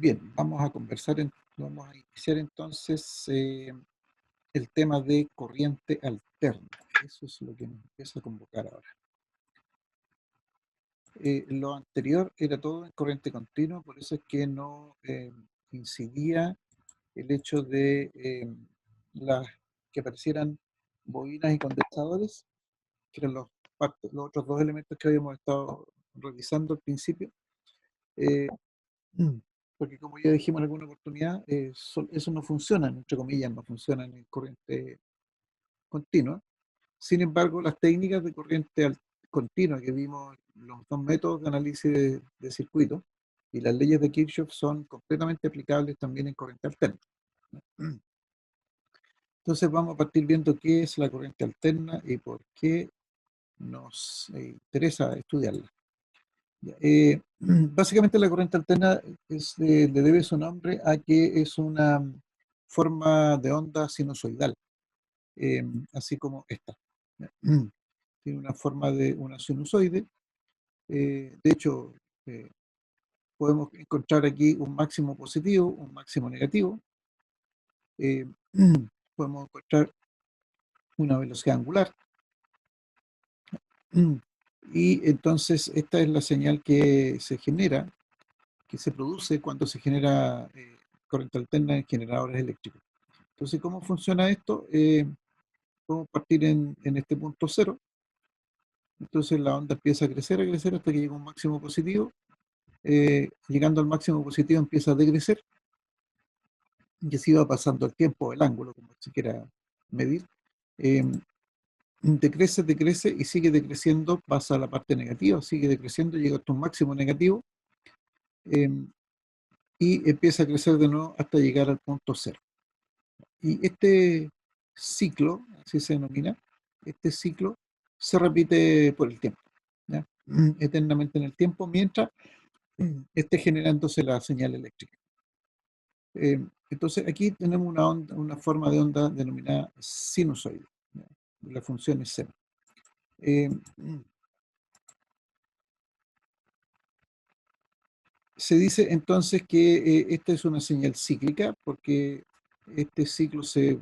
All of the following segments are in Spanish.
Bien, vamos a iniciar entonces el tema de corriente alterna. Eso es lo que nos empieza a convocar ahora. Lo anterior era todo en corriente continua, por eso es que no incidía el hecho de que aparecieran bobinas y condensadores, que eran los otros dos elementos que habíamos estado revisando al principio. Eh, Porque como ya dijimos en alguna oportunidad, eso no funciona, entre comillas, no funciona en corriente continua. Sin embargo, las técnicas de continua que vimos, los dos métodos de análisis de circuito y las leyes de Kirchhoff son completamente aplicables también en corriente alterna. Entonces vamos a partir viendo qué es la corriente alterna y por qué nos interesa estudiarla. Básicamente la corriente alterna le debe su nombre a que es una forma de onda sinusoidal, así como esta. Tiene una forma de una sinusoide. De hecho, eh, podemos encontrar aquí un máximo positivo, un máximo negativo. Eh, Podemos encontrar una velocidad angular. Y entonces esta es la señal que se genera, que se produce cuando se genera corriente alterna en generadores eléctricos. Entonces, ¿cómo funciona esto? Podemos partir en este punto cero. Entonces la onda empieza a crecer hasta que llega a un máximo positivo. Llegando al máximo positivo empieza a decrecer, y así va pasando el tiempo, el ángulo, como se quiera medir. Eh, decrece y sigue decreciendo, pasa a la parte negativa, sigue decreciendo, llega hasta un máximo negativo, eh, y empieza a crecer de nuevo hasta llegar al punto cero. Y este ciclo, así se denomina, este ciclo se repite por el tiempo, ¿ya? Eternamente en el tiempo, mientras esté generándose la señal eléctrica. Entonces aquí tenemos una forma de onda denominada sinusoide, ¿ya? La función es seno. Se dice entonces que esta es una señal cíclica porque este ciclo se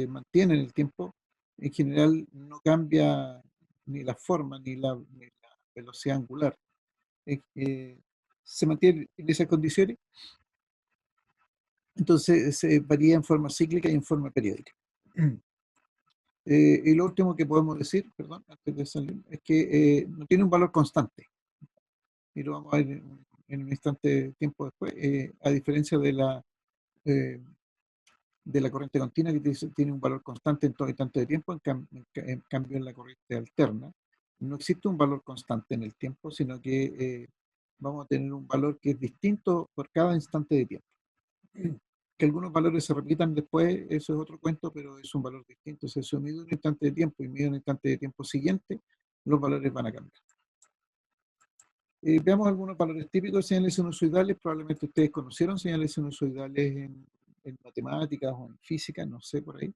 mantiene en el tiempo. En general no cambia ni la forma ni la velocidad angular. Eh, Se mantiene en esas condiciones. Entonces se varía en forma cíclica y en forma periódica. Y lo último que podemos decir, perdón, antes de salir, es que no tiene un valor constante. Y lo vamos a ver en un instante de tiempo después, a diferencia eh, de la corriente continua, que tiene un valor constante en todo y tanto de tiempo. En cambio en la corriente alterna no existe un valor constante en el tiempo, sino que vamos a tener un valor que es distinto por cada instante de tiempo. Que algunos valores se repitan después, eso es otro cuento, pero es un valor distinto. Si se mide un instante de tiempo y mide un instante de tiempo siguiente, los valores van a cambiar. Veamos algunos valores típicos de señales sinusoidales. Probablemente ustedes conocieron señales sinusoidales en matemáticas o en física, no sé, por ahí.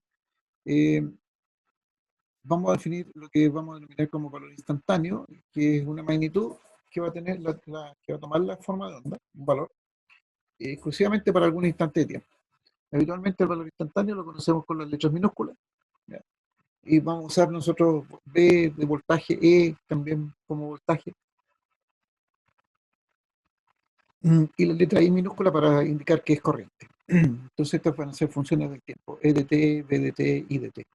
Vamos a definir lo que vamos a denominar como valor instantáneo, que es una magnitud que va a tener que va a tomar la forma de onda, un valor, exclusivamente para algún instante de tiempo. Habitualmente el valor instantáneo lo conocemos con las letras minúsculas, ¿ya? Y vamos a usar nosotros B de voltaje, E también como voltaje, y la letra I minúscula para indicar que es corriente. Entonces estas van a ser funciones del tiempo, E de t, B de t, I de t.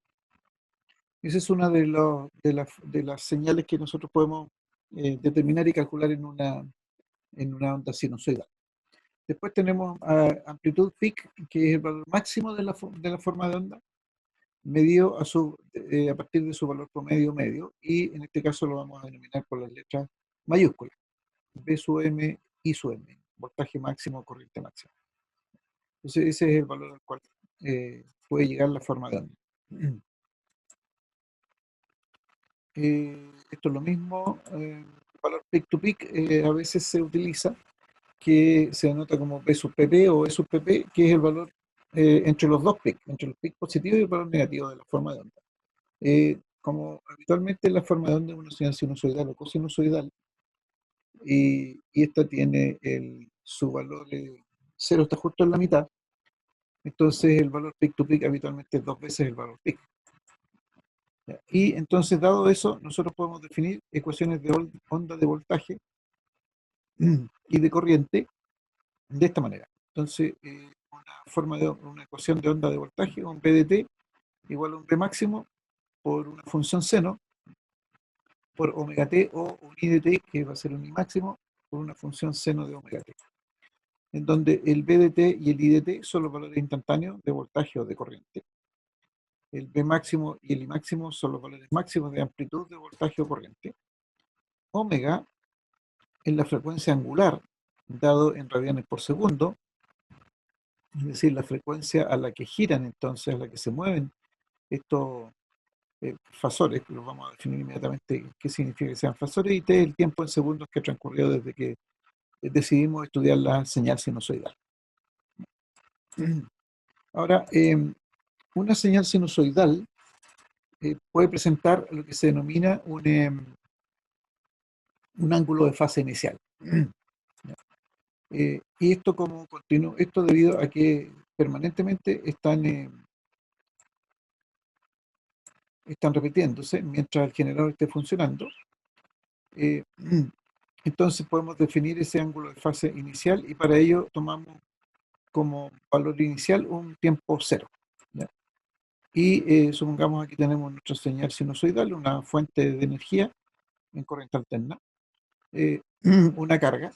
Esa es una de las señales que nosotros podemos determinar y calcular en una onda sinusoidal. Después tenemos amplitud peak, que es el valor máximo de la forma de onda, medido a partir de su valor promedio medio, y en este caso lo vamos a denominar por las letras mayúsculas, B sub m, I sub m, voltaje máximo, corriente máxima. Entonces ese es el valor al cual puede llegar la forma de onda. Esto es lo mismo, el valor peak to peak a veces se utiliza, que se denota como P sub pp o E sub pp, que es el valor entre los dos peaks, entre el peak positivo y el valor negativo de la forma de onda. Como habitualmente la forma de onda es una señal sinusoidal o cosinusoidal, y esta tiene su valor 0 está justo en la mitad, entonces el valor peak to peak habitualmente es 2 veces el valor peak. ¿Ya? Y entonces, dado eso, nosotros podemos definir ecuaciones de onda de voltaje y de corriente de esta manera. Entonces, una ecuación de onda de voltaje, un V de t igual a un V máximo por una función seno por omega t, o un I de t, que va a ser un I máximo, por una función seno de omega t, en donde el V de t y el I de t son los valores instantáneos de voltaje o de corriente. El V máximo y el I máximo son los valores máximos de amplitud de voltaje o corriente. Omega es la frecuencia angular, dado en radianes por segundo, es decir, la frecuencia a la que giran, entonces, a la que se mueven estos fasores, que los vamos a definir inmediatamente qué significa que sean fasores, y t el tiempo en segundos que transcurrió desde que decidimos estudiar la señal sinusoidal. Ahora, una señal sinusoidal puede presentar lo que se denomina un ángulo de fase inicial. Y esto como continuo, esto debido a que permanentemente están repitiéndose mientras el generador esté funcionando. Eh, entonces podemos definir ese ángulo de fase inicial, y para ello tomamos como valor inicial un tiempo cero, ¿ya? Y supongamos aquí tenemos nuestra señal sinusoidal, una fuente de energía en corriente alterna, una carga,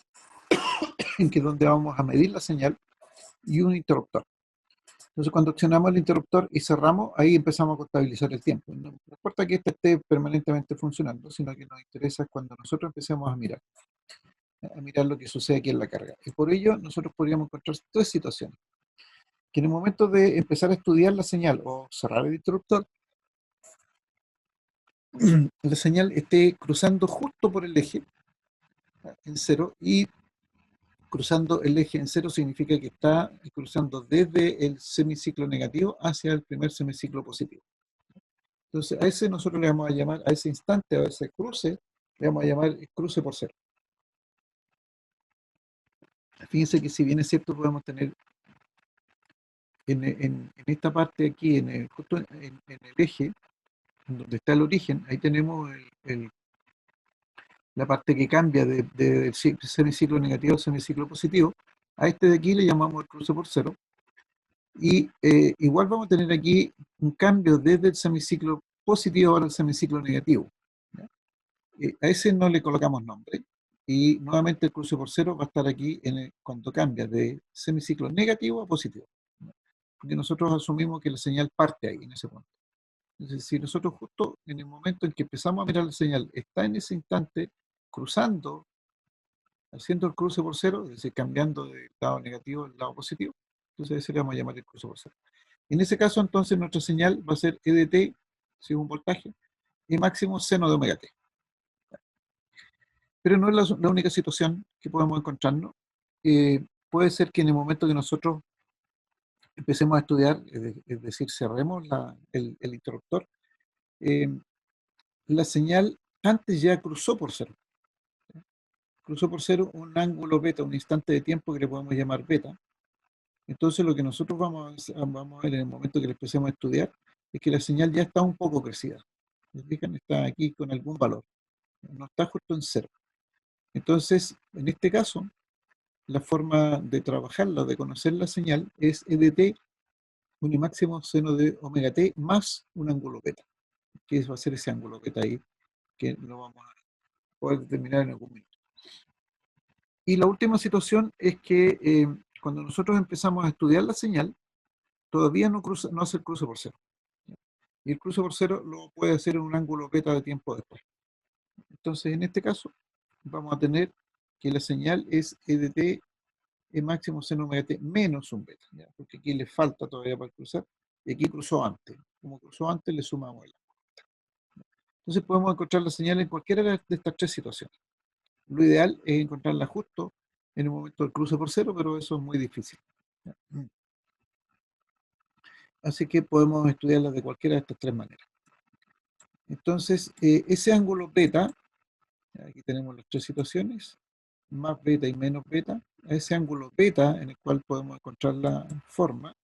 en que es donde vamos a medir la señal, y un interruptor. Entonces, cuando accionamos el interruptor y cerramos, ahí empezamos a contabilizar el tiempo. No importa que este esté permanentemente funcionando, sino que nos interesa cuando nosotros empecemos a mirar lo que sucede aquí en la carga. Y por ello, nosotros podríamos encontrar tres situaciones: que en el momento de empezar a estudiar la señal o cerrar el interruptor, la señal esté cruzando justo por el eje en cero, y cruzando el eje en cero significa que está cruzando desde el semiciclo negativo hacia el primer semiciclo positivo. Entonces, a ese nosotros le vamos a llamar, a ese instante, a ese cruce, le vamos a llamar cruce por cero. Fíjense que, si bien es cierto, podemos tener en esta parte aquí, justo en el eje, donde está el origen, ahí tenemos la parte que cambia del semiciclo negativo al semiciclo positivo. A este de aquí le llamamos el cruce por cero. Y igual vamos a tener aquí un cambio desde el semiciclo positivo al semiciclo negativo, ¿ya? A ese no le colocamos nombre. Y nuevamente el cruce por cero va a estar aquí cuando cambia de semiciclo negativo a positivo, ¿ya? Porque nosotros asumimos que la señal parte ahí, en ese punto. Entonces, si nosotros justo en el momento en que empezamos a mirar la señal, está en ese instante cruzando, haciendo el cruce por cero, es decir, cambiando del lado negativo al lado positivo, entonces ese le vamos a llamar el cruce por cero. En ese caso, entonces, nuestra señal va a ser E de t, si es un voltaje, y máximo seno de omega t. Pero no es la única situación que podemos encontrarnos. Puede ser que en el momento que nosotros empecemos a estudiar, es decir, cerremos el interruptor, eh, la señal antes ya cruzó por cero. Cruzó por cero un ángulo beta, un instante de tiempo que le podemos llamar beta. Entonces, lo que nosotros vamos a ver en el momento que le empecemos a estudiar es que la señal ya está un poco crecida. ¿Se fijan? Está aquí con algún valor, no está justo en cero. Entonces, en este caso, la forma de trabajarla, de conocer la señal, es E de t, un I máximo seno de omega t, más un ángulo beta, que va a ser ese ángulo beta ahí, que lo vamos a poder determinar en algún momento. Y la última situación es que cuando nosotros empezamos a estudiar la señal, todavía no hace el cruce por cero. Y el cruce por cero lo puede hacer en un ángulo beta de tiempo después. Entonces, en este caso, vamos a tener que la señal es E de t, E máximo seno omega t menos un beta, ¿ya? Porque aquí le falta todavía para cruzar, y aquí cruzó antes. Como cruzó antes, le sumamos el. Entonces podemos encontrar la señal en cualquiera de estas tres situaciones. Lo ideal es encontrarla justo en el momento del cruce por cero, pero eso es muy difícil, ¿ya? Así que podemos estudiarla de cualquiera de estas tres maneras. Entonces, ese ángulo beta, aquí tenemos las tres situaciones, más beta y menos beta, a ese ángulo beta en el cual podemos encontrar la forma,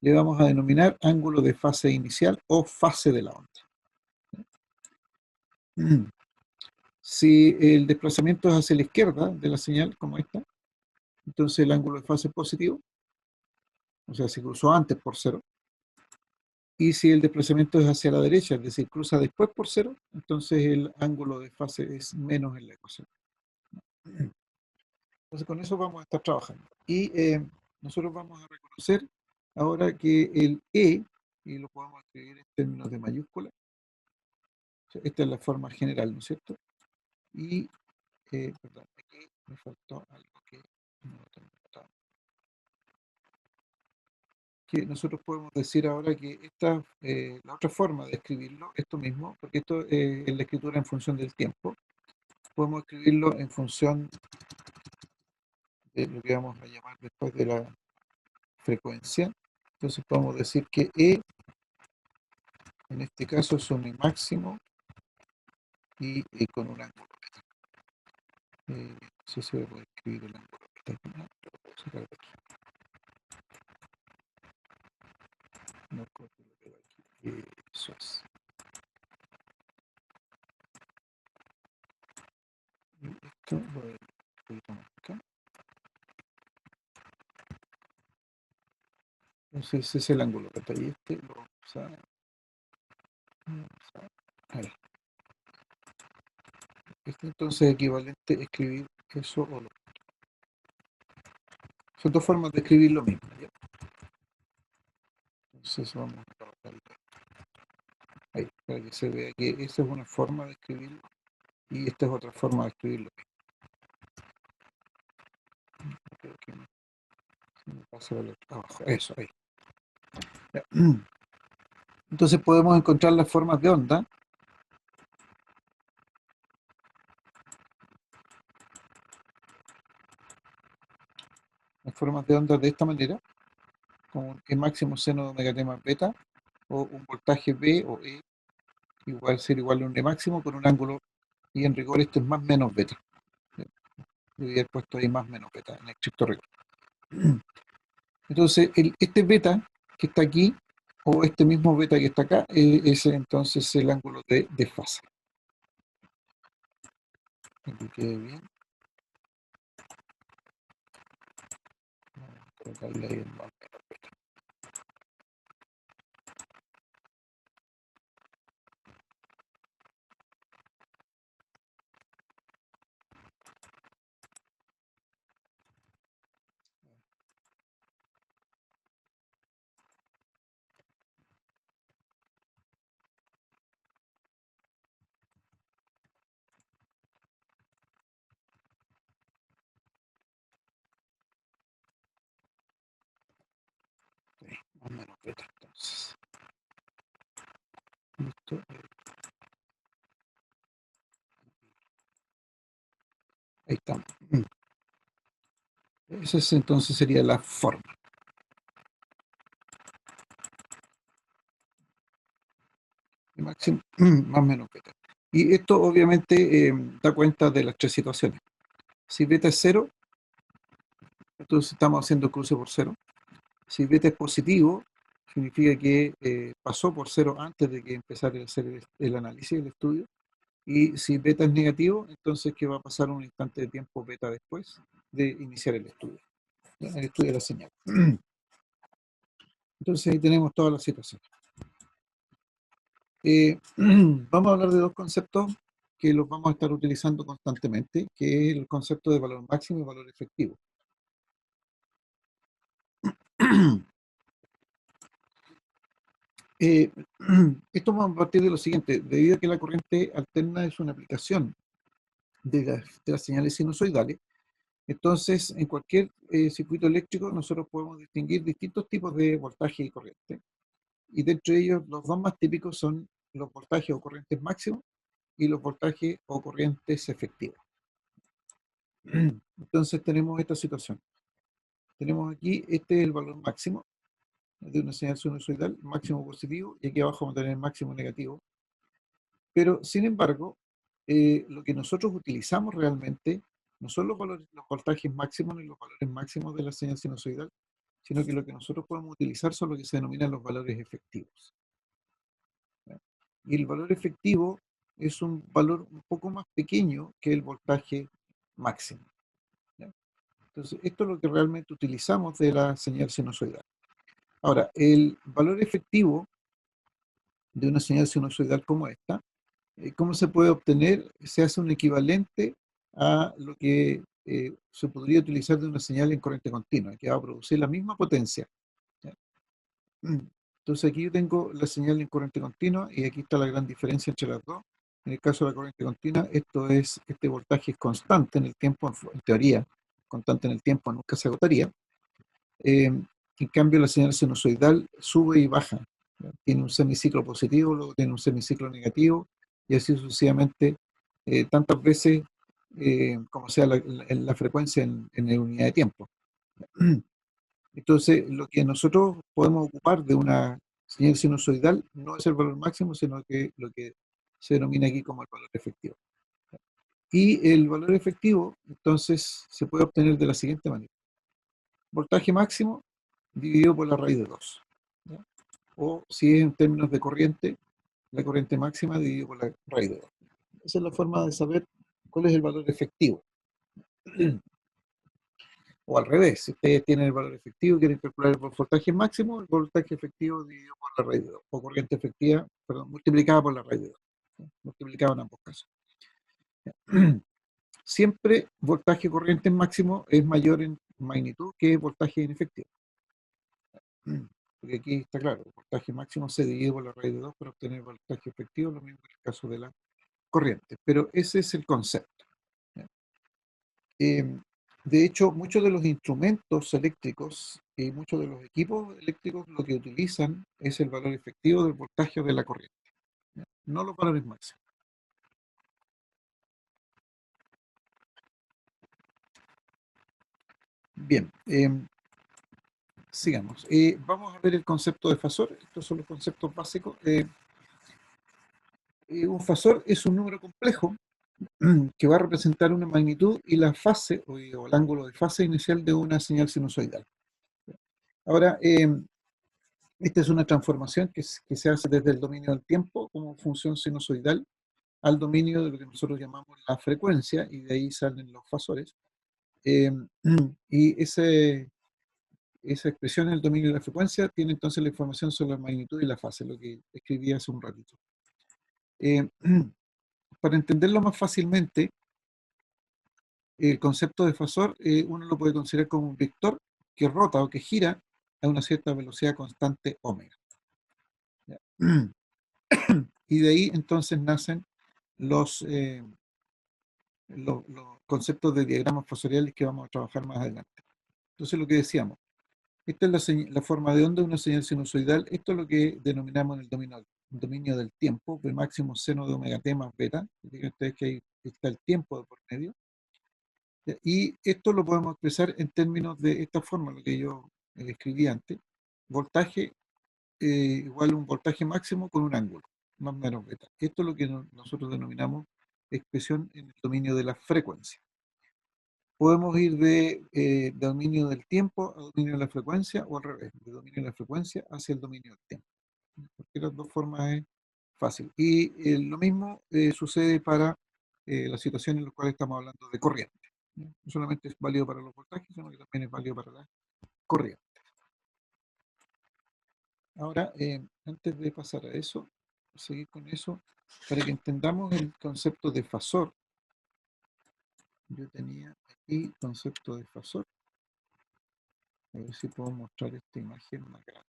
le vamos a denominar ángulo de fase inicial o fase de la onda. Si el desplazamiento es hacia la izquierda de la señal, como esta, entonces el ángulo de fase es positivo, o sea, se cruzó antes por cero. Y si el desplazamiento es hacia la derecha, es decir, cruza después por cero, entonces el ángulo de fase es menos en la ecuación. Entonces con eso vamos a estar trabajando. Y nosotros vamos a reconocer ahora que el E, y lo podemos escribir en términos de mayúscula, o sea, esta es la forma general, ¿no es cierto? Y, perdón, aquí me faltó algo que no lo tengo anotado. Que nosotros podemos decir ahora que esta, la otra forma de escribirlo, esto mismo, porque esto es la escritura en función del tiempo, podemos escribirlo en función de lo que vamos a llamar después de la frecuencia. Entonces podemos decir que E en este caso es un E máximo y con un ángulo beta. No sé si voy a poder escribir el ángulo beta aquí, no, lo puedo sacar de aquí. No copio, lo pego aquí. Eso es. Y esto lo voy a tomar acá. Entonces ese es el ángulo beta y este lo vamos a ahí. Este entonces es equivalente a escribir eso o lo. Son dos formas de escribir lo mismo, ¿ya? Entonces vamos a colocarlo ahí, para que se vea que esa es una forma de escribirlo y esta es otra forma de escribirlo. Creo que me pasa por abajo, eso, ahí. Ya. Entonces podemos encontrar las formas de onda, de esta manera, con un E máximo seno de omega t más beta, o un voltaje B o E ser igual a un E máximo con un ángulo, y en rigor esto es más menos beta. Yo había puesto ahí más menos beta en estricto rigor. Entonces, este beta que está aquí, o este mismo beta que está acá, es entonces el ángulo de fase. Que quede bien. Vamos a colocarle ahí el más menos beta. Sí, más menos beta, entonces. Listo. Ahí estamos. Esa entonces sería la forma. El máximo más menos beta. Y esto obviamente da cuenta de las tres situaciones. Si beta es cero, entonces estamos haciendo cruce por cero. Si beta es positivo, significa que pasó por cero antes de que empezara a hacer el análisis, el estudio. Y si beta es negativo, entonces que va a pasar un instante de tiempo beta después de iniciar el estudio, ¿ya? El estudio de la señal. Entonces ahí tenemos todas las situaciones. Vamos a hablar de dos conceptos que los vamos a estar utilizando constantemente, que es el concepto de valor máximo y valor efectivo. Eh, esto va a partir de lo siguiente: debido a que la corriente alterna es una aplicación de las señales sinusoidales, entonces en cualquier circuito eléctrico nosotros podemos distinguir distintos tipos de voltaje y corriente, y de entre ellos los dos más típicos son los voltajes o corrientes máximos y los voltajes o corrientes efectivos. Entonces tenemos esta situación. Tenemos aquí, este es el valor máximo de una señal sinusoidal, máximo positivo, y aquí abajo vamos a tener máximo negativo. Pero, sin embargo, lo que nosotros utilizamos realmente no son los valores, los voltajes máximos ni los valores máximos de la señal sinusoidal, sino que lo que nosotros podemos utilizar son lo que se denominan los valores efectivos. ¿Ya? Y el valor efectivo es un valor un poco más pequeño que el voltaje máximo. ¿Ya? Entonces, esto es lo que realmente utilizamos de la señal sinusoidal. Ahora, el valor efectivo de una señal sinusoidal como esta, ¿cómo se puede obtener? Se hace un equivalente a lo que se podría utilizar de una señal en corriente continua, que va a producir la misma potencia. ¿Ya? Entonces aquí yo tengo la señal en corriente continua y aquí está la gran diferencia entre las dos. En el caso de la corriente continua, este voltaje es constante en el tiempo, en teoría, constante en el tiempo, nunca se agotaría. En cambio, la señal sinusoidal sube y baja. ¿Ya? Tiene un semiciclo positivo, luego tiene un semiciclo negativo, y así sucesivamente, tantas veces como sea la frecuencia en la unidad de tiempo. Entonces, lo que nosotros podemos ocupar de una señal sinusoidal no es el valor máximo, sino que lo que se denomina aquí como el valor efectivo. Y el valor efectivo, entonces, se puede obtener de la siguiente manera. Voltaje máximo dividido por la raíz de 2. ¿Ya? O si es en términos de corriente, la corriente máxima dividido por la raíz de 2. Esa es la forma de saber cuál es el valor efectivo. O al revés, si ustedes tienen el valor efectivo y quieren calcular el voltaje máximo, el voltaje efectivo dividido por la raíz de 2. O corriente efectiva, perdón, multiplicada por la raíz de 2. ¿Ya? Multiplicado en ambos casos. Siempre voltaje corriente máximo es mayor en magnitud que voltaje en efectivo. Porque aquí está claro, el voltaje máximo se divide por la raíz de 2 para obtener el voltaje efectivo, lo mismo en el caso de la corriente. Pero ese es el concepto. ¿Ya? De hecho, muchos de los instrumentos eléctricos y muchos de los equipos eléctricos lo que utilizan es el valor efectivo del voltaje o de la corriente, ¿ya? No los valores máximos. Bien, sigamos. Vamos a ver el concepto de fasor. Estos son los conceptos básicos. Un fasor es un número complejo que va a representar una magnitud y la fase o el ángulo de fase inicial de una señal sinusoidal. Ahora, esta es una transformación que se hace desde el dominio del tiempo como función sinusoidal al dominio de lo que nosotros llamamos la frecuencia, y de ahí salen los fasores. Eh, y esa expresión en el dominio de la frecuencia tiene entonces la información sobre la magnitud y la fase, lo que escribí hace un ratito. Eh, para entenderlo más fácilmente, el concepto de fasor uno lo puede considerar como un vector que rota o que gira a una cierta velocidad constante omega. ¿Ya? Y de ahí entonces nacen los, eh, los conceptos de diagramas fasoriales que vamos a trabajar más adelante. Entonces lo que decíamos, esta es la forma de onda de una señal sinusoidal. Esto es lo que denominamos en el dominio del tiempo, V máximo seno de omega t más beta. Digan ustedes que ahí está el tiempo de por medio. Y esto lo podemos expresar en términos de esta forma, lo que yo escribí antes. Voltaje igual a un voltaje máximo con un ángulo, más menos beta. Esto es lo que nosotros denominamos expresión en el dominio de la frecuencia. Podemos ir de dominio del tiempo a dominio de la frecuencia, o al revés, de dominio de la frecuencia hacia el dominio del tiempo. Porque las dos formas es fácil. Y lo mismo sucede para la situación en la cual estamos hablando de corriente. No solamente es válido para los voltajes, sino que también es válido para la corriente. Ahora, antes de pasar a eso, seguir con eso, para que entendamos el concepto de fasor, yo tenía aquí concepto de fasor. A ver si puedo mostrar esta imagen más grande.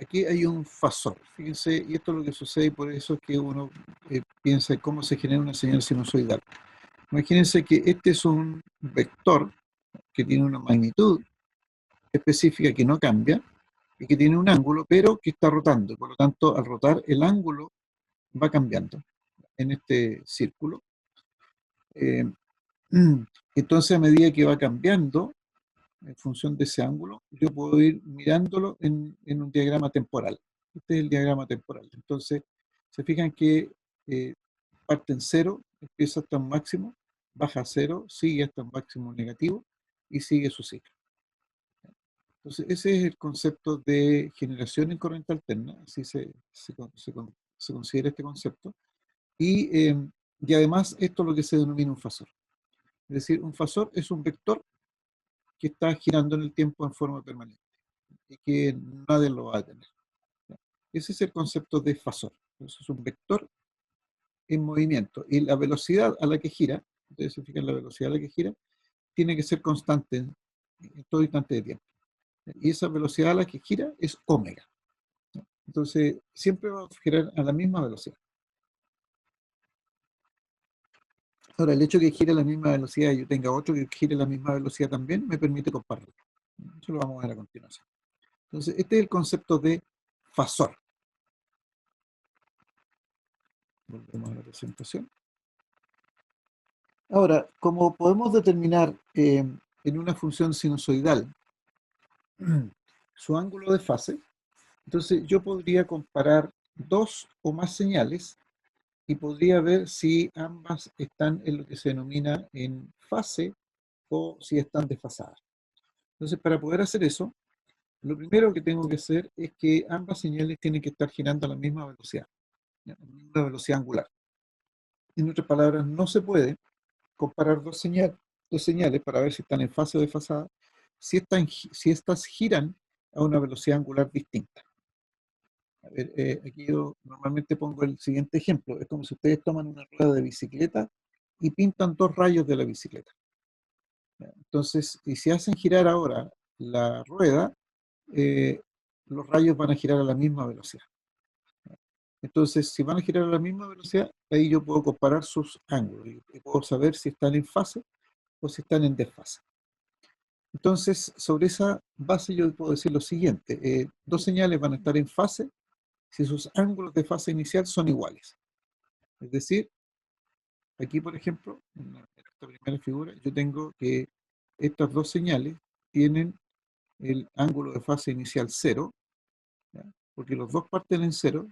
Aquí hay un fasor, fíjense, y esto es lo que sucede, por eso es que uno piensa en cómo se genera una señal sinusoidal. Imagínense que este es un vector que tiene una magnitud específica que no cambia y que tiene un ángulo, pero que está rotando. Por lo tanto, al rotar, el ángulo va cambiando en este círculo. Eh, entonces, a medida que va cambiando, en función de ese ángulo, yo puedo ir mirándolo en un diagrama temporal. Este es el diagrama temporal. Entonces, se fijan que parte en cero, empieza hasta un máximo, baja a cero, sigue hasta un máximo negativo y sigue su ciclo. Entonces, ese es el concepto de generación en corriente alterna, así se considera este concepto. Y además, esto es lo que se denomina un fasor. Es decir, un fasor es un vector que está girando en el tiempo en forma permanente y que nadie lo va a tener. Ese es el concepto de fasor. Entonces, es un vector en movimiento y la velocidad a la que gira, ustedes se fijan la velocidad a la que gira, tiene que ser constante en todo instante de tiempo. Y esa velocidad a la que gira es omega. Entonces, siempre va a girar a la misma velocidad. Ahora, el hecho de que gire a la misma velocidad y yo tenga otro que gire a la misma velocidad también, me permite compararlo. Eso lo vamos a ver a continuación. Entonces, este es el concepto de fasor. Volvemos a la presentación. Ahora, como podemos determinar en una función sinusoidal su ángulo de fase, entonces yo podría comparar dos o más señales y podría ver si ambas están en lo que se denomina en fase o si están desfasadas. Entonces, para poder hacer eso, lo primero que tengo que hacer es que ambas señales tienen que estar girando a la misma velocidad, ¿ya? La misma velocidad angular. En otras palabras, no se puede comparar dos señales para ver si están en fase o desfasadas si estas giran a una velocidad angular distinta. A ver, aquí yo normalmente pongo el siguiente ejemplo. Es como si ustedes toman una rueda de bicicleta y pintan dos rayos de la bicicleta. Entonces, y si hacen girar ahora la rueda, eh, los rayos van a girar a la misma velocidad. Entonces, si van a girar a la misma velocidad, ahí yo puedo comparar sus ángulos y puedo saber si están en fase o si están en desfase. Entonces, sobre esa base yo puedo decir lo siguiente. Dos señales van a estar en fase si sus ángulos de fase inicial son iguales. Es decir, aquí, por ejemplo, en esta primera figura, yo tengo que estas dos señales tienen el ángulo de fase inicial cero, ¿ya? Porque los dos parten en cero,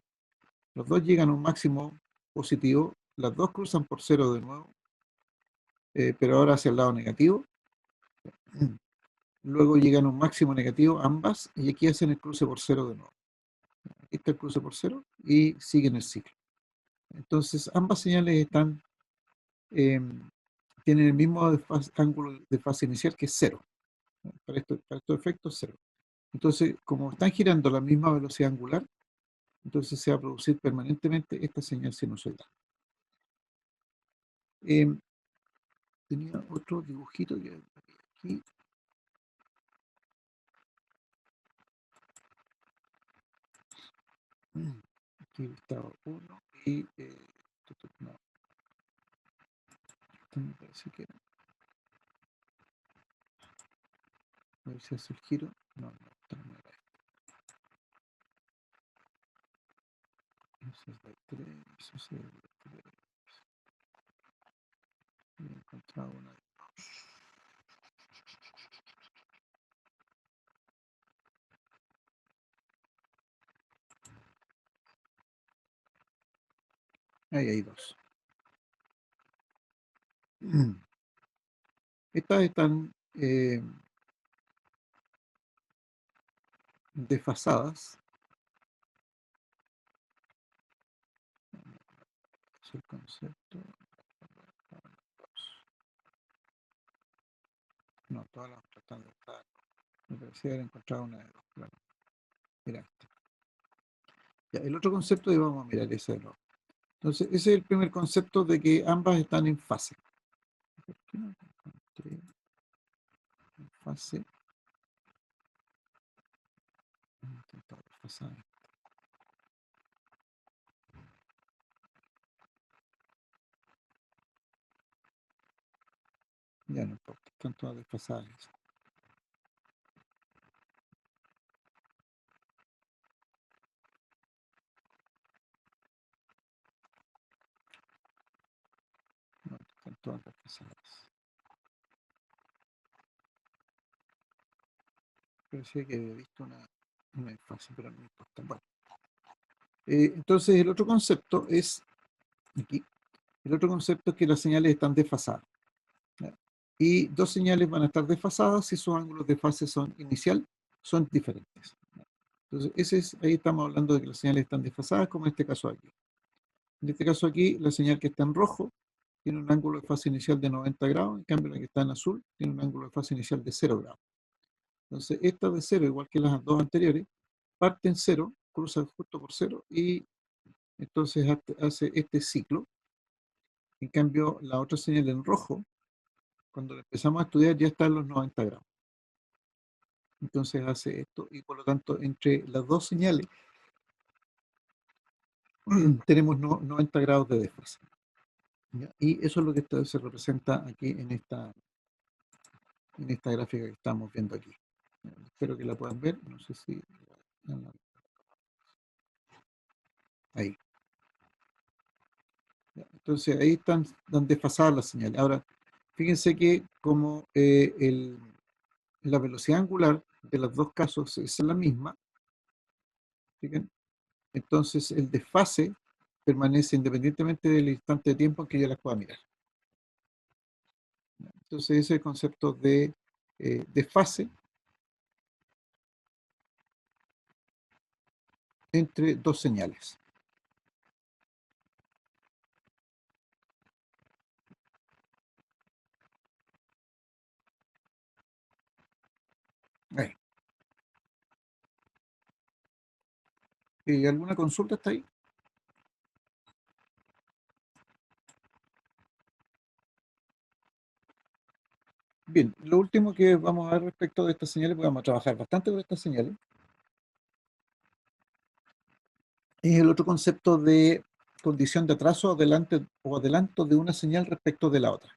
los dos llegan a un máximo positivo, las dos cruzan por cero de nuevo, pero ahora hacia el lado negativo. Luego llegan a un máximo negativo ambas y aquí hacen el cruce por cero de nuevo. Aquí está el cruce por cero y siguen el ciclo. Entonces, ambas señales eh, tienen el mismo ángulo de fase inicial que es cero. Para estos efectos, cero. Entonces, como están girando a la misma velocidad angular, entonces se va a producir permanentemente esta señal sinusoidal. Eh, Tenía otro dibujito que aquí. Aquí estaba uno y no, esto me parece que era. A ver si hace el giro. No, no, esto no era. Ese es de 3, ese es de 3. He encontrado una. Ahí hay dos. Estas están desfasadas. Es el concepto. No, todas las otras están desfasadas. Me parecía haber encontrado una de dos. Claro. Mira esta. Ya, el otro concepto, y vamos a mirar ese de nuevo. Entonces, ese es el primer concepto de que ambas están en fase. ¿Por qué no encontré en fase? Intentar desfasar. Ya no importa, están todas desfasadas. No, están todas desfasadas. Parecía que había visto una en fase, pero no importa. Bueno, Entonces el otro concepto es, aquí, el otro concepto es que las señales están desfasadas. ¿Ya? Y dos señales van a estar desfasadas si sus ángulos de fase son inicial, son diferentes. Entonces, ahí estamos hablando de que las señales están desfasadas, como en este caso aquí. En este caso aquí, la señal que está en rojo tiene un ángulo de fase inicial de 90 grados, en cambio la que está en azul tiene un ángulo de fase inicial de 0 grados. Entonces, esta de 0, igual que las dos anteriores, parte en 0, cruza justo por 0 y entonces hace este ciclo. En cambio, la otra señal en rojo, cuando la empezamos a estudiar, ya está en los 90 grados. Entonces hace esto y por lo tanto entre las dos señales tenemos 90 grados de desfase. ¿Ya? Y eso es lo que se representa aquí en esta gráfica que estamos viendo aquí. Espero que la puedan ver, no sé si... Ahí. ¿Ya? Entonces ahí están desfasadas las señales. Ahora, fíjense que como la velocidad angular de los dos casos es la misma, fíjense, entonces el desfase permanece independientemente del instante de tiempo en que yo las pueda mirar. Entonces ese es el concepto de desfase entre dos señales. Ahí. ¿Alguna consulta hasta ahí? Bien, lo último que vamos a ver respecto de estas señales, porque vamos a trabajar bastante con estas señales, es el otro concepto de condición de atraso o adelanto de una señal respecto de la otra.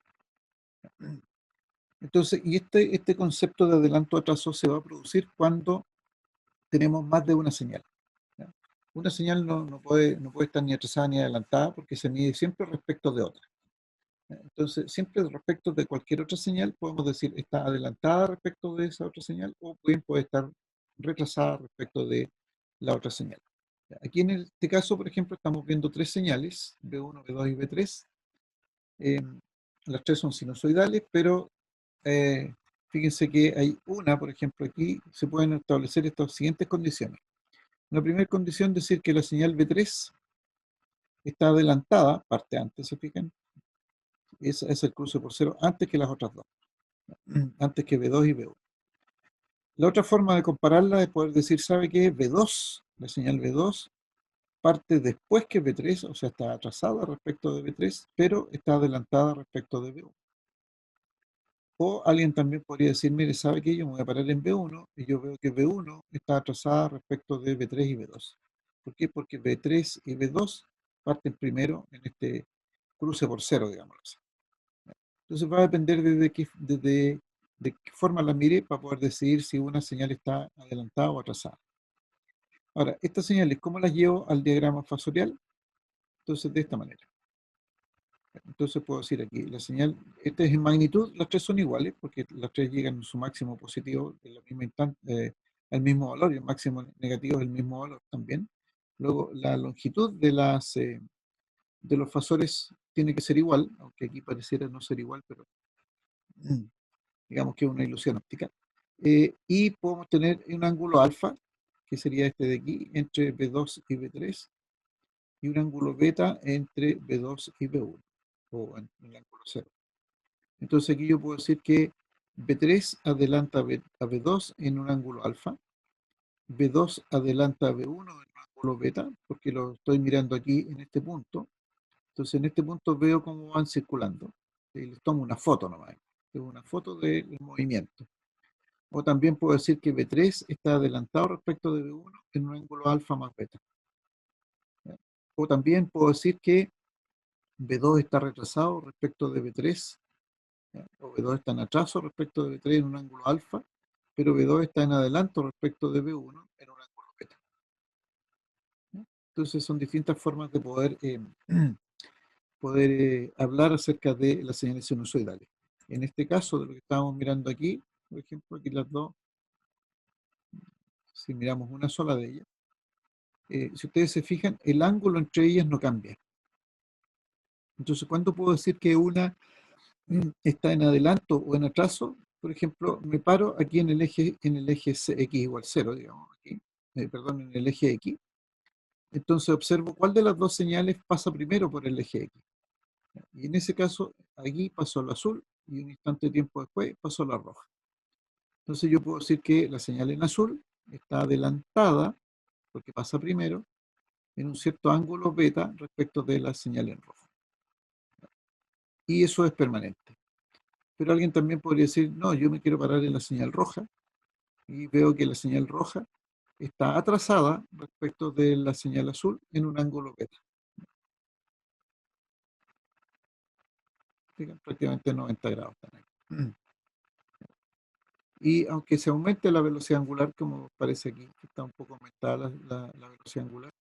Entonces, y este concepto de adelanto o atraso se va a producir cuando tenemos más de una señal. ¿Ya? Una señal no puede estar ni atrasada ni adelantada porque se mide siempre respecto de otra. ¿Ya? Entonces, siempre respecto de cualquier otra señal podemos decir está adelantada respecto de esa otra señal o bien puede estar retrasada respecto de la otra señal. ¿Ya? Aquí en este caso, por ejemplo, estamos viendo tres señales, B1, B2 y B3. Eh, las tres son sinusoidales, pero fíjense que hay una, por ejemplo, aquí se pueden establecer estas siguientes condiciones. La primera condición es decir que la señal B3 está adelantada, parte antes, ¿se fijan? Es el cruce por cero antes que las otras dos, antes que B2 y B1. La otra forma de compararla es poder decir, ¿sabe qué? B2, la señal B2, parte después que B3, o sea, está atrasada respecto de B3, pero está adelantada respecto de B1. O alguien también podría decir, mire, ¿sabe qué? Yo me voy a parar en B1 y yo veo que B1 está atrasada respecto de B3 y B2. ¿Por qué? Porque B3 y B2 parten primero en este cruce por cero, digamos así. Entonces va a depender de qué forma la mire para poder decidir si una señal está adelantada o atrasada. Ahora, estas señales, ¿cómo las llevo al diagrama fasorial? Entonces, de esta manera. Entonces puedo decir aquí, la señal, esta es en magnitud, las tres son iguales, porque las tres llegan a su máximo positivo en la misma al mismo valor, y el máximo negativo es el mismo valor también. Luego, la longitud de los fasores tiene que ser igual, aunque aquí pareciera no ser igual, pero digamos que es una ilusión óptica. Y podemos tener un ángulo alfa, que sería este de aquí, entre B2 y B3, y un ángulo beta entre B2 y B1, o en el ángulo cero. Entonces aquí yo puedo decir que B3 adelanta a B2 en un ángulo alfa, B2 adelanta a B1 en un ángulo beta, porque lo estoy mirando aquí en este punto. Entonces en este punto veo cómo van circulando. Y les tomo una foto nomás. Tengo una foto del movimiento. O también puedo decir que B3 está adelantado respecto de B1 en un ángulo alfa más beta. ¿Ya? O también puedo decir que B2 está retrasado respecto de B3, ¿ya? O B2 está en atraso respecto de B3 en un ángulo alfa, pero B2 está en adelanto respecto de B1 en un ángulo beta. ¿Ya? Entonces son distintas formas de poder hablar acerca de las señales sinusoidales. En este caso, de lo que estábamos mirando aquí, por ejemplo, aquí las dos, si miramos una sola de ellas, si ustedes se fijan, el ángulo entre ellas no cambia. Entonces, ¿cuándo puedo decir que una está en adelanto o en atraso? Por ejemplo, me paro aquí en el eje X igual cero, digamos, aquí, perdón, en el eje X. Entonces observo cuál de las dos señales pasa primero por el eje X. Y en ese caso, aquí pasó la azul y un instante de tiempo después pasó la roja. Entonces yo puedo decir que la señal en azul está adelantada, porque pasa primero, en un cierto ángulo beta respecto de la señal en rojo. Y eso es permanente. Pero alguien también podría decir, no, yo me quiero parar en la señal roja y veo que la señal roja está atrasada respecto de la señal azul en un ángulo beta. Fíjense, prácticamente 90 grados también. Y aunque se aumente la velocidad angular, como parece aquí, que está un poco aumentada la velocidad angular,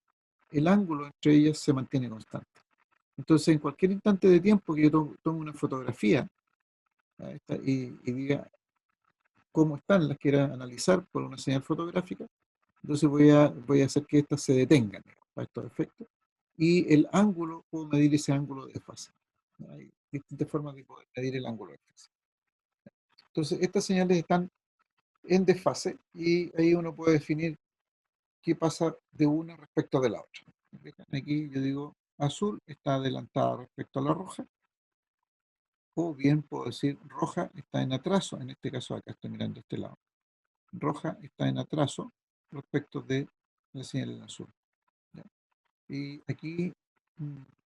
el ángulo entre ellas se mantiene constante. Entonces, en cualquier instante de tiempo que yo tome una fotografía y diga cómo están, las quiera analizar por una señal fotográfica, entonces voy a hacer que estas se detengan, digamos, para estos efectos. Y el ángulo, puedo medir ese ángulo de desfase. Hay distintas formas de poder medir el ángulo de desfase. Entonces, estas señales están en desfase y ahí uno puede definir qué pasa de una respecto de la otra. Aquí yo digo, azul está adelantada respecto a la roja, o bien puedo decir, roja está en atraso, en este caso acá estoy mirando este lado. Roja está en atraso respecto de la señal en azul. ¿Ya? Y aquí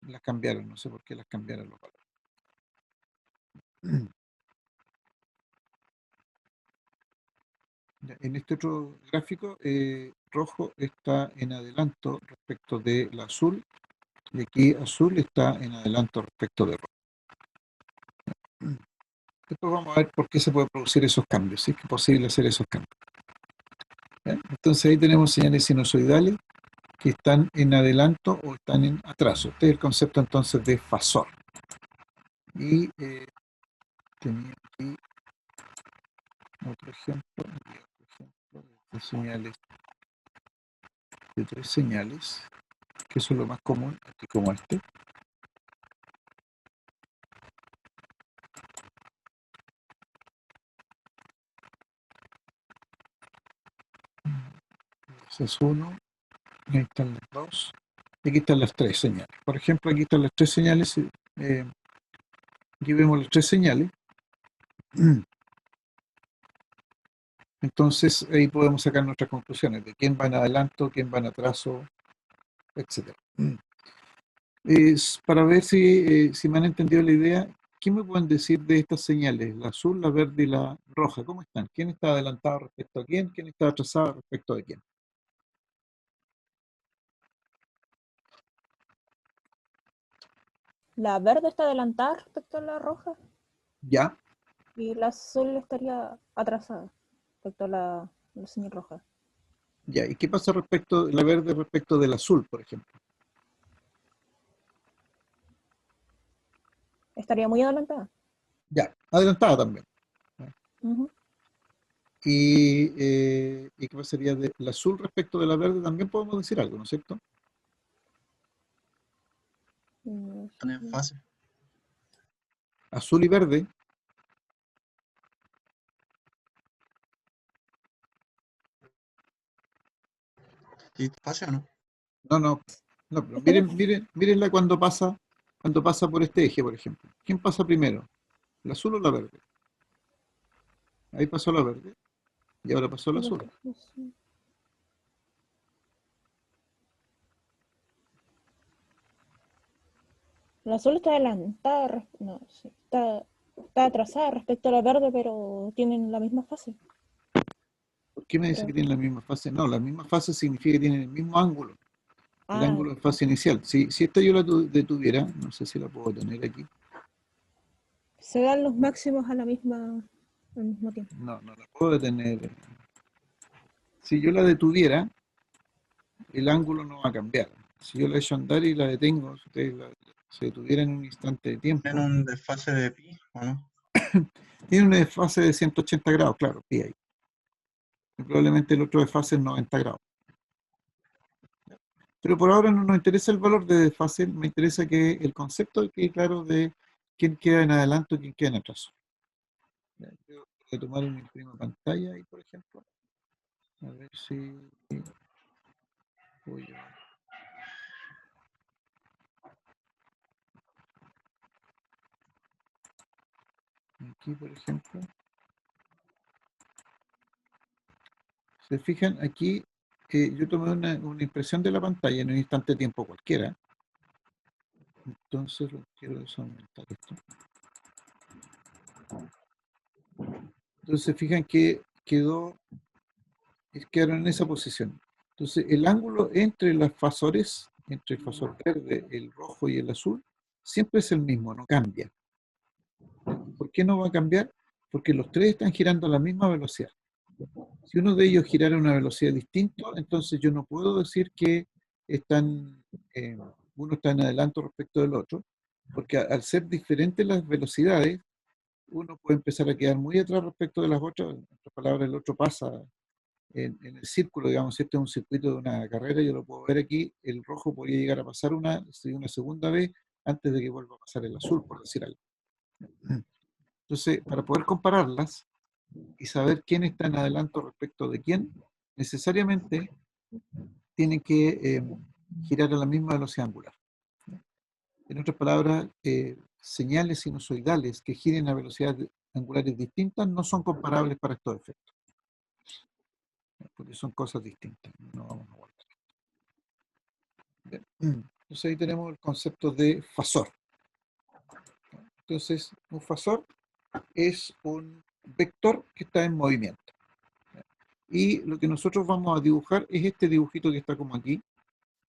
las cambiaron, no sé por qué las cambiaron los valores. En este otro gráfico, rojo está en adelanto respecto del azul, y aquí azul está en adelanto respecto de rojo. Después vamos a ver por qué se pueden producir esos cambios, si es que es posible hacer esos cambios. ¿Ya? Entonces ahí tenemos señales sinusoidales que están en adelanto o están en atraso. Este es el concepto entonces de fasor. Y tenía aquí otro ejemplo, de señales, de tres señales, que eso es lo más común, aquí como este. Ese es uno, y ahí están las dos, y aquí están las tres señales. Por ejemplo, aquí están las tres señales, aquí vemos las tres señales. Entonces ahí podemos sacar nuestras conclusiones de quién va en adelanto, quién va en atraso, etcétera. Es para ver si me han entendido la idea. ¿Qué me pueden decir de estas señales? La azul, la verde y la roja. ¿Cómo están? ¿Quién está adelantado respecto a quién? ¿Quién está atrasado respecto a quién? La verde está adelantada respecto a la roja ¿Ya? y la azul estaría atrasada respecto a la señal roja. ¿Ya? ¿Y qué pasa respecto de la verde respecto del azul, por ejemplo? Estaría muy adelantada. Ya, adelantada también. Ujú. ¿Y qué pasaría del azul respecto de la verde? También podemos decir algo, ¿no es cierto? Están en fase. Azul y verde. ¿Y fase o no? No, no, no, pero mírenla cuando pasa por este eje, por ejemplo. ¿Quién pasa primero? ¿El azul o la verde? Ahí pasó la verde y ahora pasó la azul. La azul está adelantada, no, sí, está atrasada respecto a la verde, pero tienen la misma fase. ¿Por qué me dice Creo. que tienen la misma fase? No, la misma fase significa que tienen el mismo ángulo, el Ah, ángulo de fase inicial. Si esta yo la detuviera, no sé si la puedo tener aquí. se dan los máximos al mismo tiempo. No, no la puedo detener. Si yo la detuviera, el ángulo no va a cambiar. Si yo la echo a andar y la detengo, si ustedes se detuviera en un instante de ¿Tienen tiempo, un desfase de pi o no? tiene una desfase de 180 grados, claro, pi ahí. Y probablemente el otro desfase es 90 grados. Pero por ahora no nos interesa el valor de desfase, me interesa que el concepto quede claro de quién queda en adelanto y quién queda en atraso. Ya, yo voy a tomar una imprima pantalla ahí, por ejemplo. A ver si voy a... Aquí, por ejemplo. Se fijan, aquí yo tomé una impresión de la pantalla en un instante de tiempo cualquiera. Entonces lo que quiero es aumentar esto. Entonces se fijan que quedaron en esa posición. Entonces el ángulo entre las fasores, entre el fasor verde, el rojo y el azul, siempre es el mismo, no cambia. ¿Por qué no va a cambiar? Porque los tres están girando a la misma velocidad. Si uno de ellos girara a una velocidad distinta, entonces yo no puedo decir que están, uno está en adelanto respecto del otro, porque al ser diferentes las velocidades, uno puede empezar a quedar muy atrás respecto de las otras. En otras palabras, el otro pasa en el círculo, digamos, si este es un circuito de una carrera, yo lo puedo ver aquí, el rojo podría llegar a pasar una segunda vez antes de que vuelva a pasar el azul, por decir algo. Entonces, para poder compararlas y saber quién está en adelanto respecto de quién, necesariamente tienen que girar a la misma velocidad angular. En otras palabras, señales sinusoidales que giren a velocidades angulares distintas no son comparables para estos efectos, porque son cosas distintas. No vamos a guardar. Bien. Entonces ahí tenemos el concepto de fasor. Entonces, un fasor es un vector que está en movimiento. Y lo que nosotros vamos a dibujar es este dibujito que está como aquí,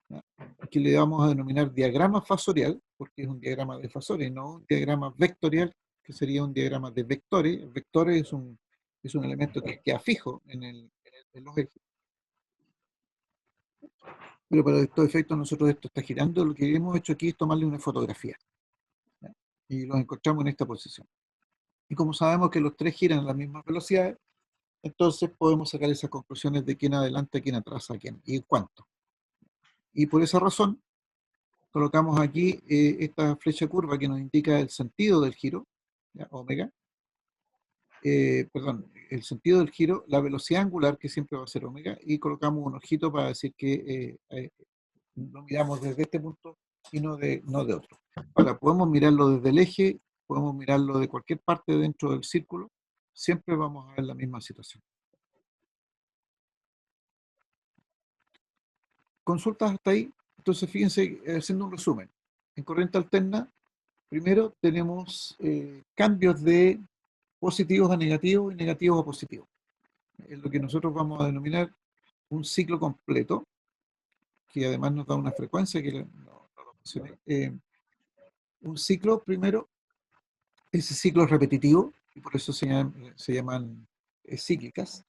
¿ya? Que le vamos a denominar diagrama fasorial, porque es un diagrama de fasores, no un diagrama vectorial, que sería un diagrama de vectores. Vectores es un elemento que queda fijo en los ejes. Pero para estos efectos nosotros esto está girando. Lo que hemos hecho aquí es tomarle una fotografía, ¿ya? Y los encontramos en esta posición. Y como sabemos que los tres giran a las mismas velocidades, entonces podemos sacar esas conclusiones de quién adelanta, quién atrasa, quién y cuánto. Y por esa razón colocamos aquí esta flecha curva que nos indica el sentido del giro, ¿ya? Omega, perdón, el sentido del giro, la velocidad angular, que siempre va a ser omega, y colocamos un ojito para decir que lo miramos desde este punto y no de otro. Ahora, podemos mirarlo desde el eje, podemos mirarlo de cualquier parte dentro del círculo, siempre vamos a ver la misma situación. Consultas hasta ahí. Entonces, fíjense, haciendo un resumen. En corriente alterna, primero tenemos cambios de positivos a negativos y negativos a positivos. Es lo que nosotros vamos a denominar un ciclo completo, que además nos da una frecuencia que no lo mencioné. Un ciclo, primero, ese ciclo es repetitivo, y por eso se llaman cíclicas.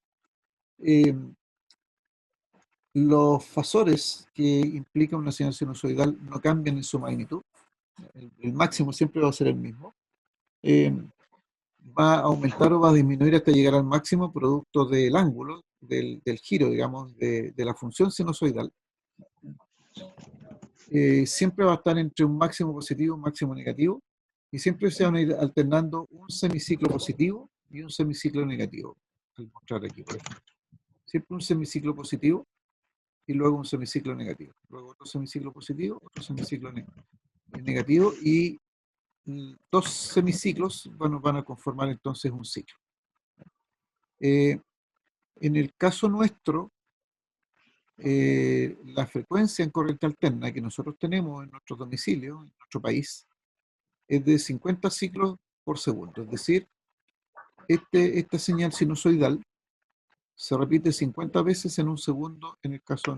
Los fasores que implican una señal sinusoidal no cambian en su magnitud. El máximo siempre va a ser el mismo. Va a aumentar o va a disminuir hasta llegar al máximo producto del ángulo, del giro, digamos, de la función sinusoidal. Siempre va a estar entre un máximo positivo y un máximo negativo, y siempre se van a ir alternando un semiciclo positivo y un semiciclo negativo. Voy a mostrar aquí, por ejemplo. Siempre un semiciclo positivo y luego un semiciclo negativo. Luego otro semiciclo positivo, otro semiciclo negativo, y dos semiciclos van a conformar entonces un ciclo. En el caso nuestro, la frecuencia en corriente alterna que nosotros tenemos en nuestro domicilio, en nuestro país, es de 50 ciclos por segundo. Es decir, esta señal sinusoidal se repite 50 veces en un segundo en el caso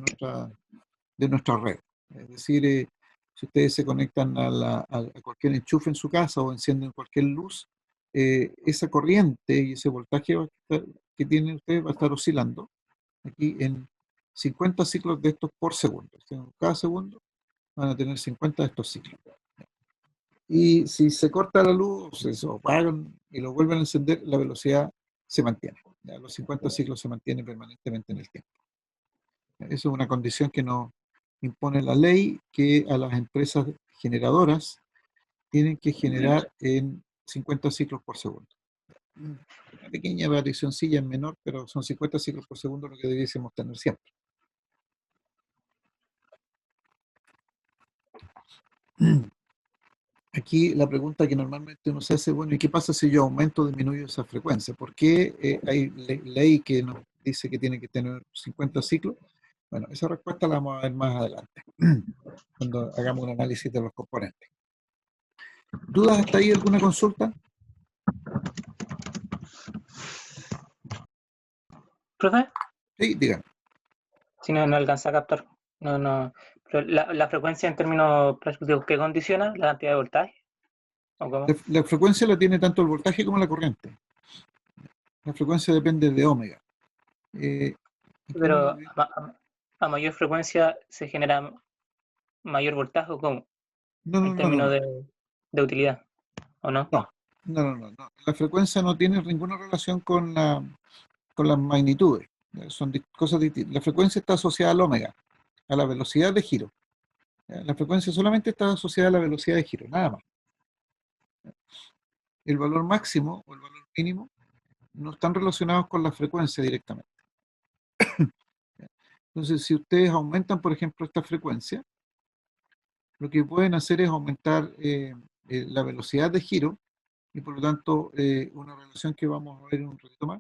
de nuestra red. Es decir, si ustedes se conectan a cualquier enchufe en su casa o encienden cualquier luz, esa corriente y ese voltaje que tienen ustedes va a estar oscilando aquí en 50 ciclos de estos por segundo. Cada segundo van a tener 50 de estos ciclos. Y si se corta la luz, se apagan y lo vuelven a encender, la velocidad se mantiene. ¿Ya? Los 50 ciclos se mantienen permanentemente en el tiempo. Eso es una condición que no impone la ley que a las empresas generadoras tienen que generar en 50 ciclos por segundo. Una pequeña variacióncilla es menor, pero son 50 ciclos por segundo lo que debiésemos tener siempre. Aquí la pregunta que normalmente uno se hace, bueno, ¿y qué pasa si yo aumento o disminuyo esa frecuencia? ¿Por qué hay ley que nos dice que tiene que tener 50 ciclos? Bueno, esa respuesta la vamos a ver más adelante, cuando hagamos un análisis de los componentes. ¿Dudas hasta ahí? ¿Alguna consulta? ¿Profe? Sí, digan. Si no alcanza a captar. No. Pero la frecuencia en términos prácticos, ¿qué condiciona? ¿La cantidad de voltaje? ¿O cómo? La frecuencia la tiene tanto el voltaje como la corriente. La frecuencia depende de omega. Aquí uno Pero lo ve- a mayor frecuencia se genera mayor voltaje, ¿o cómo? No, no, En no, no, términos no, de utilidad, ¿o no? no, no. La frecuencia no tiene ninguna relación con las magnitudes. Son cosas distintas. La frecuencia está asociada al ómega, a la velocidad de giro. La frecuencia solamente está asociada a la velocidad de giro, nada más. El valor máximo o el valor mínimo no están relacionados con la frecuencia directamente. Entonces, si ustedes aumentan, por ejemplo, esta frecuencia, lo que pueden hacer es aumentar la velocidad de giro y por lo tanto una relación que vamos a ver en un ratito más,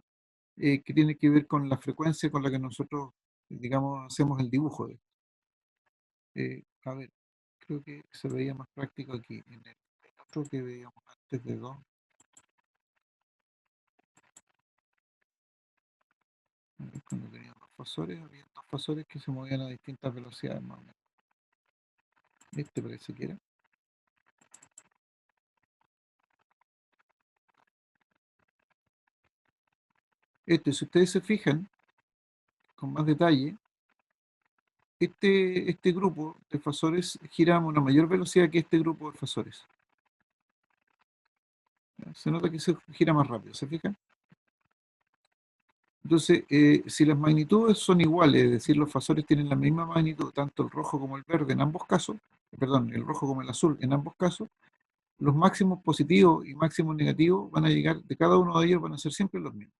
que tiene que ver con la frecuencia con la que nosotros, digamos, hacemos el dibujo de esto. A ver, creo que se veía más práctico aquí, en el otro que veíamos antes de 2. Cuando teníamos dos fasores, había dos fasores que se movían a distintas velocidades más o menos. Este parece que era. Si ustedes se fijan con más detalle, este grupo de fasores gira a una mayor velocidad que este grupo de fasores. Se nota que se gira más rápido, ¿se fijan? Entonces, si las magnitudes son iguales, es decir, los fasores tienen la misma magnitud, tanto el rojo como el verde en ambos casos, perdón, el rojo como el azul en ambos casos, los máximos positivos y máximos negativos van a llegar, de cada uno de ellos van a ser siempre los mismos.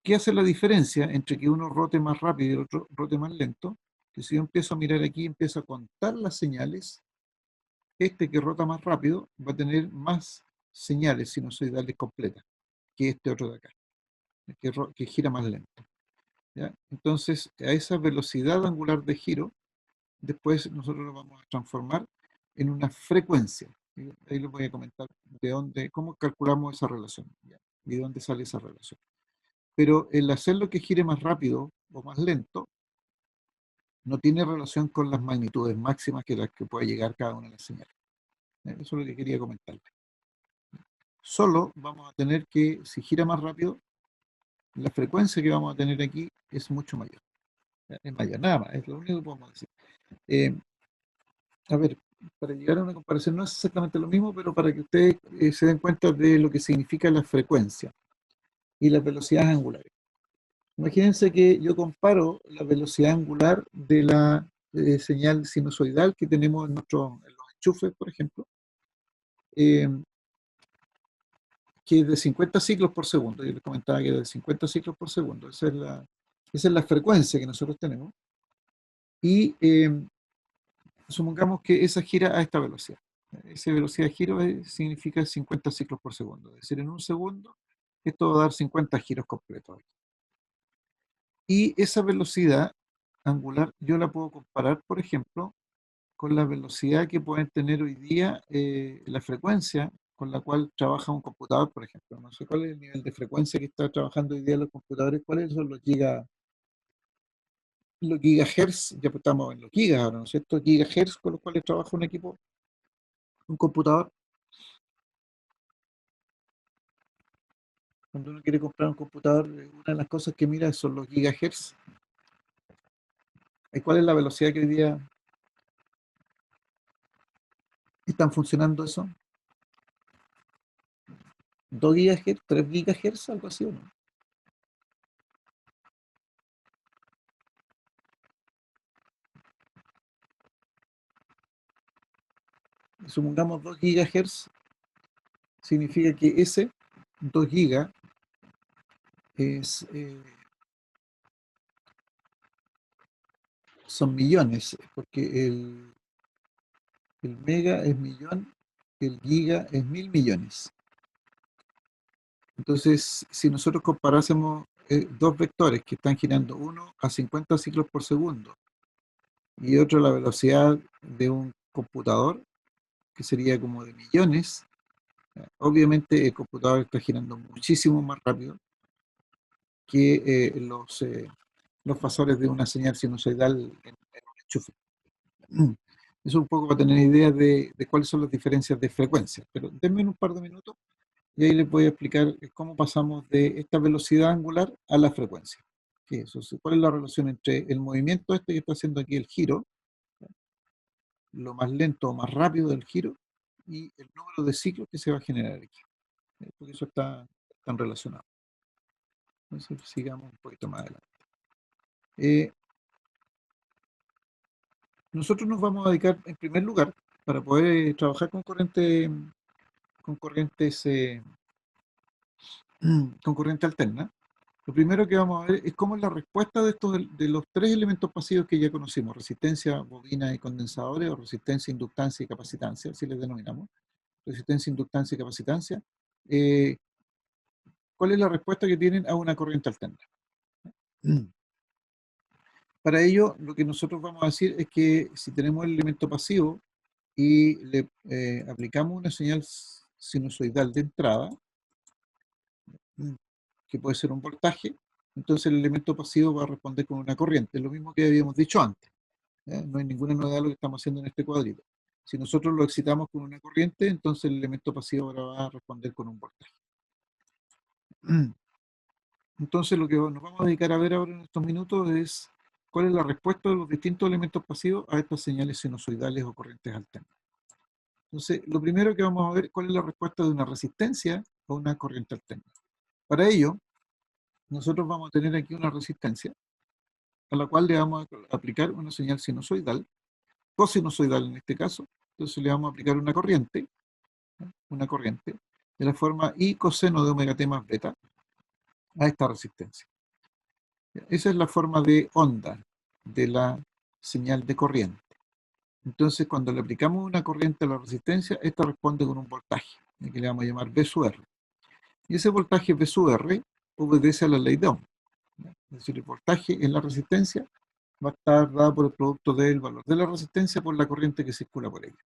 ¿Qué hace la diferencia entre que uno rote más rápido y el otro rote más lento? Que si yo empiezo a mirar aquí, empiezo a contar las señales, este que rota más rápido va a tener más señales sinusoidales completas que este otro de acá, que gira más lento. ¿Ya? Entonces, a esa velocidad angular de giro, después nosotros lo vamos a transformar en una frecuencia. ¿Sí? Ahí les voy a comentar cómo calculamos esa relación, ¿ya? Y de dónde sale esa relación. Pero el hacerlo que gire más rápido o más lento no tiene relación con las magnitudes máximas que las que pueda llegar cada una de las señales. Eso es lo que quería comentarles. Solo vamos a tener que, si gira más rápido, la frecuencia que vamos a tener aquí es mucho mayor. Es mayor, nada más, es lo único que podemos decir. A ver, para llegar a una comparación no es exactamente lo mismo, pero para que ustedes se den cuenta de lo que significa la frecuencia y las velocidades angulares. Imagínense que yo comparo la velocidad angular de la señal sinusoidal que tenemos en los enchufes, por ejemplo, eh, que es de 50 ciclos por segundo. Yo les comentaba que era de 50 ciclos por segundo. Esa es la frecuencia que nosotros tenemos. Y supongamos que esa gira a esta velocidad. Esa velocidad de giro significa 50 ciclos por segundo. Es decir, en un segundo, esto va a dar 50 giros completos. Y esa velocidad angular yo la puedo comparar, por ejemplo, con la velocidad que pueden tener hoy día, la frecuencia con la cual trabaja un computador, por ejemplo. No sé cuál es el nivel de frecuencia que está trabajando hoy día los computadores, cuáles son los gigahertz, ya estamos en los gigas ahora, ¿no es cierto? Gigahertz con los cuales trabaja un equipo, un computador. Cuando uno quiere comprar un computador, una de las cosas que mira son los gigahertz. ¿Y cuál es la velocidad que hoy día están funcionando eso? ¿2 gigahertz? ¿3 gigahertz? Algo así, ¿o no? supongamos 2 gigahertz, significa que ese 2 gigas es, son millones, porque el mega es millón, el giga es 1000 millones. Entonces, si nosotros comparásemos dos vectores que están girando, uno a 50 ciclos por segundo y otro a la velocidad de un computador, que sería como de millones, obviamente el computador está girando muchísimo más rápido que los fasores de una señal sinusoidal en un enchufe. Eso es un poco para tener idea de cuáles son las diferencias de frecuencia, pero denme un par de minutos y ahí les voy a explicar cómo pasamos de esta velocidad angular a la frecuencia. ¿Qué es eso? ¿Cuál es la relación entre el movimiento este que está haciendo aquí el giro, lo más lento o más rápido del giro, y el número de ciclos que se va a generar aquí? Porque eso están relacionados. Entonces sigamos un poquito más adelante. Nosotros nos vamos a dedicar, en primer lugar, para poder trabajar con corrientes con corriente alterna. Lo primero que vamos a ver es cómo es la respuesta de los tres elementos pasivos que ya conocimos: resistencia, bobina y condensadores, o resistencia, inductancia y capacitancia, así les denominamos. Resistencia, inductancia y capacitancia. ¿Cuál es la respuesta que tienen a una corriente alterna? Para ello, lo que nosotros vamos a decir es que si tenemos el elemento pasivo y le aplicamos una señal sinusoidal de entrada, que puede ser un voltaje, entonces el elemento pasivo va a responder con una corriente, lo mismo que habíamos dicho antes. No hay ninguna novedad lo que estamos haciendo en este cuadrito. Si nosotros lo excitamos con una corriente, entonces el elemento pasivo ahora va a responder con un voltaje. Entonces lo que nos vamos a dedicar a ver ahora en estos minutos es cuál es la respuesta de los distintos elementos pasivos a estas señales sinusoidales o corrientes alternas. Entonces, lo primero que vamos a ver es cuál es la respuesta de una resistencia a una corriente alterna. Para ello, nosotros vamos a tener aquí una resistencia a la cual le vamos a aplicar una señal sinusoidal, cosinusoidal en este caso. Entonces le vamos a aplicar una corriente de la forma I coseno de omega t más beta a esta resistencia. Esa es la forma de onda de la señal de corriente. Entonces, cuando le aplicamos una corriente a la resistencia, esta responde con un voltaje, que le vamos a llamar V sub R. Y ese voltaje V sub R obedece a la ley de Ohm. Es decir, el voltaje en la resistencia va a estar dado por el producto del valor de la resistencia por la corriente que circula por ella.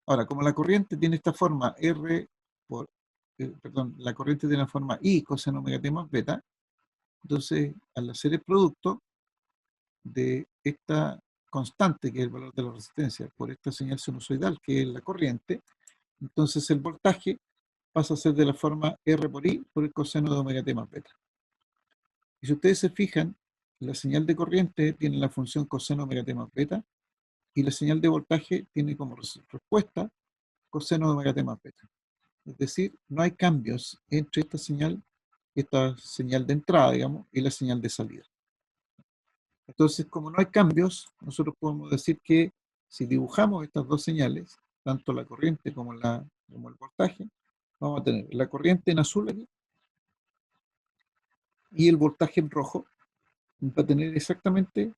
Ahora, como la corriente tiene esta forma la corriente tiene la forma I coseno omega t más beta, entonces al hacer el producto de esta constante, que es el valor de la resistencia, por esta señal sinusoidal, que es la corriente, entonces el voltaje pasa a ser de la forma R por I por el coseno de omega t más beta. Y si ustedes se fijan, la señal de corriente tiene la función coseno omega t más beta, y la señal de voltaje tiene como respuesta coseno de omega t más beta. Es decir, no hay cambios entre esta señal de entrada, digamos, y la señal de salida. Entonces, como no hay cambios, nosotros podemos decir que si dibujamos estas dos señales, tanto la corriente como el voltaje, vamos a tener la corriente en azul aquí y el voltaje en rojo. Va a tener exactamente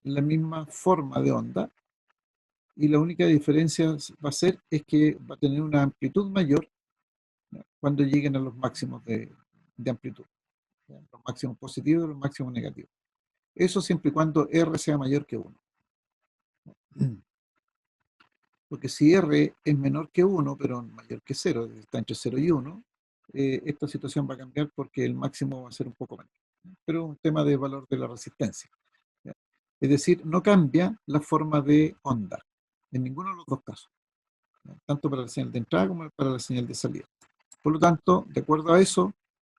la misma forma de onda, y la única diferencia va a ser es que va a tener una amplitud mayor cuando lleguen a los máximos de amplitud, los máximos positivos y los máximos negativos. Eso siempre y cuando R sea mayor que 1. Porque si R es menor que 1, pero mayor que 0, está entre 0 y 1, esta situación va a cambiar porque el máximo va a ser un poco menor. Pero es un tema de valor de la resistencia. ¿Ya? Es decir, no cambia la forma de onda en ninguno de los dos casos, ¿ya? Tanto para la señal de entrada como para la señal de salida. Por lo tanto, de acuerdo a eso,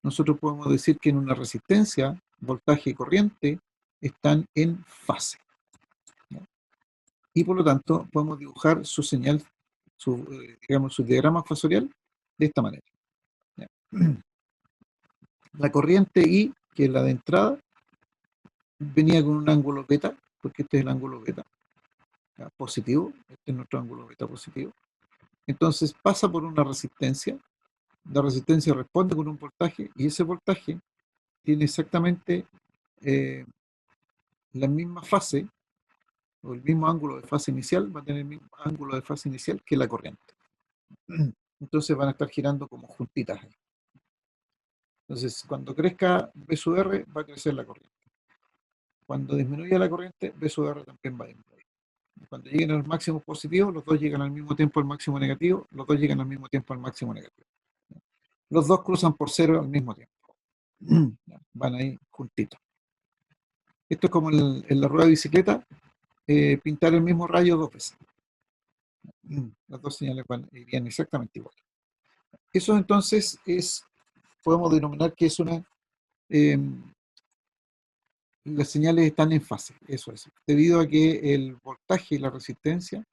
nosotros podemos decir que en una resistencia, voltaje y corriente están en fase. ¿Ya? Y por lo tanto, podemos dibujar su señal, digamos, su diagrama fasorial de esta manera. ¿Ya? La corriente I, que es la de entrada, venía con un ángulo beta, porque este es el ángulo beta. ¿ya? Positivo, este es nuestro ángulo beta positivo. Entonces pasa por una resistencia, la resistencia responde con un voltaje, y ese voltaje tiene exactamente la misma fase, o el mismo ángulo de fase inicial, va a tener el mismo ángulo de fase inicial que la corriente. Entonces van a estar girando como juntitas ahí. Entonces, cuando crezca B sub R, va a crecer la corriente. Cuando disminuya la corriente, B sub R también va a disminuir. Cuando lleguen a los máximos positivos, los dos llegan al mismo tiempo al máximo negativo, los dos llegan al mismo tiempo al máximo negativo. Los dos cruzan por cero al mismo tiempo. Van ahí juntitos. Esto es como en la rueda de bicicleta, pintar el mismo rayo dos veces. Las dos señales irían exactamente igual. Eso entonces podemos denominar que es las señales están en fase, eso es, debido a que el voltaje y la resistencia,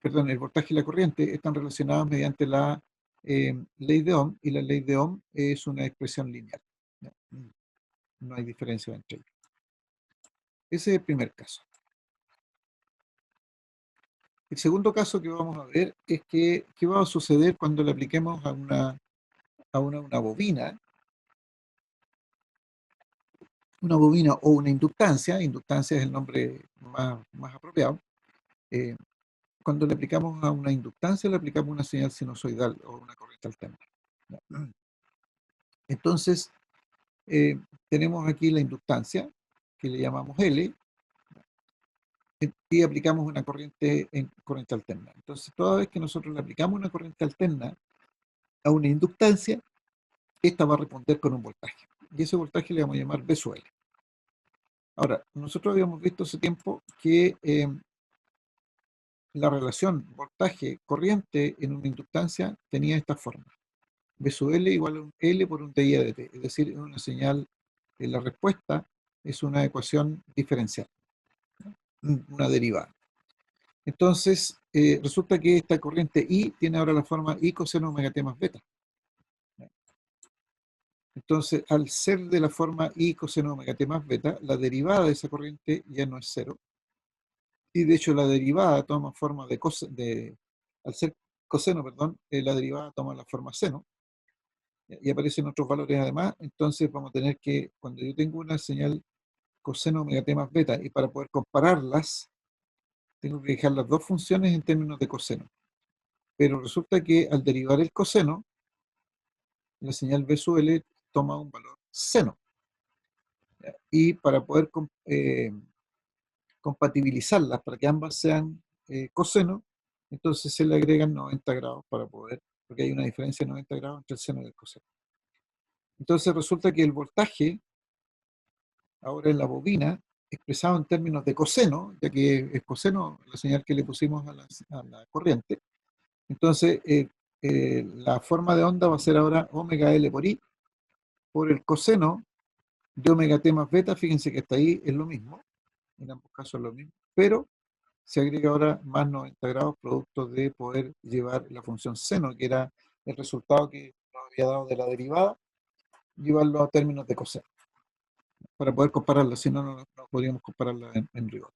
perdón, el voltaje y la corriente están relacionados mediante la ley de Ohm, y la ley de Ohm es una expresión lineal. No hay diferencia entre ellos. Ese es el primer caso. El segundo caso que vamos a ver es que qué va a suceder cuando le apliquemos a una bobina o una inductancia es el nombre más apropiado. Cuando le aplicamos a una inductancia, le aplicamos una señal sinusoidal o una corriente alterna. Entonces, tenemos aquí la inductancia, que le llamamos L, y aplicamos una corriente alterna. Entonces, toda vez que nosotros le aplicamos una corriente alterna a una inductancia, esta va a responder con un voltaje. Y ese voltaje le vamos a llamar B sub L. Ahora, nosotros habíamos visto hace tiempo que la relación voltaje-corriente en una inductancia tenía esta forma. B sub L igual a un L por un dI de T. Es decir, es una señal, la respuesta es una ecuación diferencial, una derivada. Entonces, resulta que esta corriente I tiene ahora la forma I coseno omega t más beta. Entonces, al ser de la forma I coseno omega t más beta, la derivada de esa corriente ya no es cero. Y de hecho la derivada toma forma al ser coseno, perdón, la derivada toma la forma seno. Y aparecen otros valores además. Entonces vamos a tener que, cuando yo tengo una señal coseno omega t más beta, y para poder compararlas, tengo que dejar las dos funciones en términos de coseno. Pero resulta que al derivar el coseno, la señal B sub L toma un valor seno. Y para poder compatibilizarlas, para que ambas sean coseno, entonces se le agregan 90 grados porque hay una diferencia de 90 grados entre el seno y el coseno. Entonces resulta que el voltaje, ahora en la bobina, expresado en términos de coseno, ya que es coseno la señal que le pusimos a la corriente, entonces la forma de onda va a ser ahora omega L por I, por el coseno de omega t más beta. Fíjense que hasta ahí es lo mismo, en ambos casos es lo mismo, pero se agrega ahora más 90 grados producto de poder llevar la función seno, que era el resultado que nos había dado de la derivada, llevarlo a términos de coseno, para poder compararla, si no, no podríamos compararla en rigor.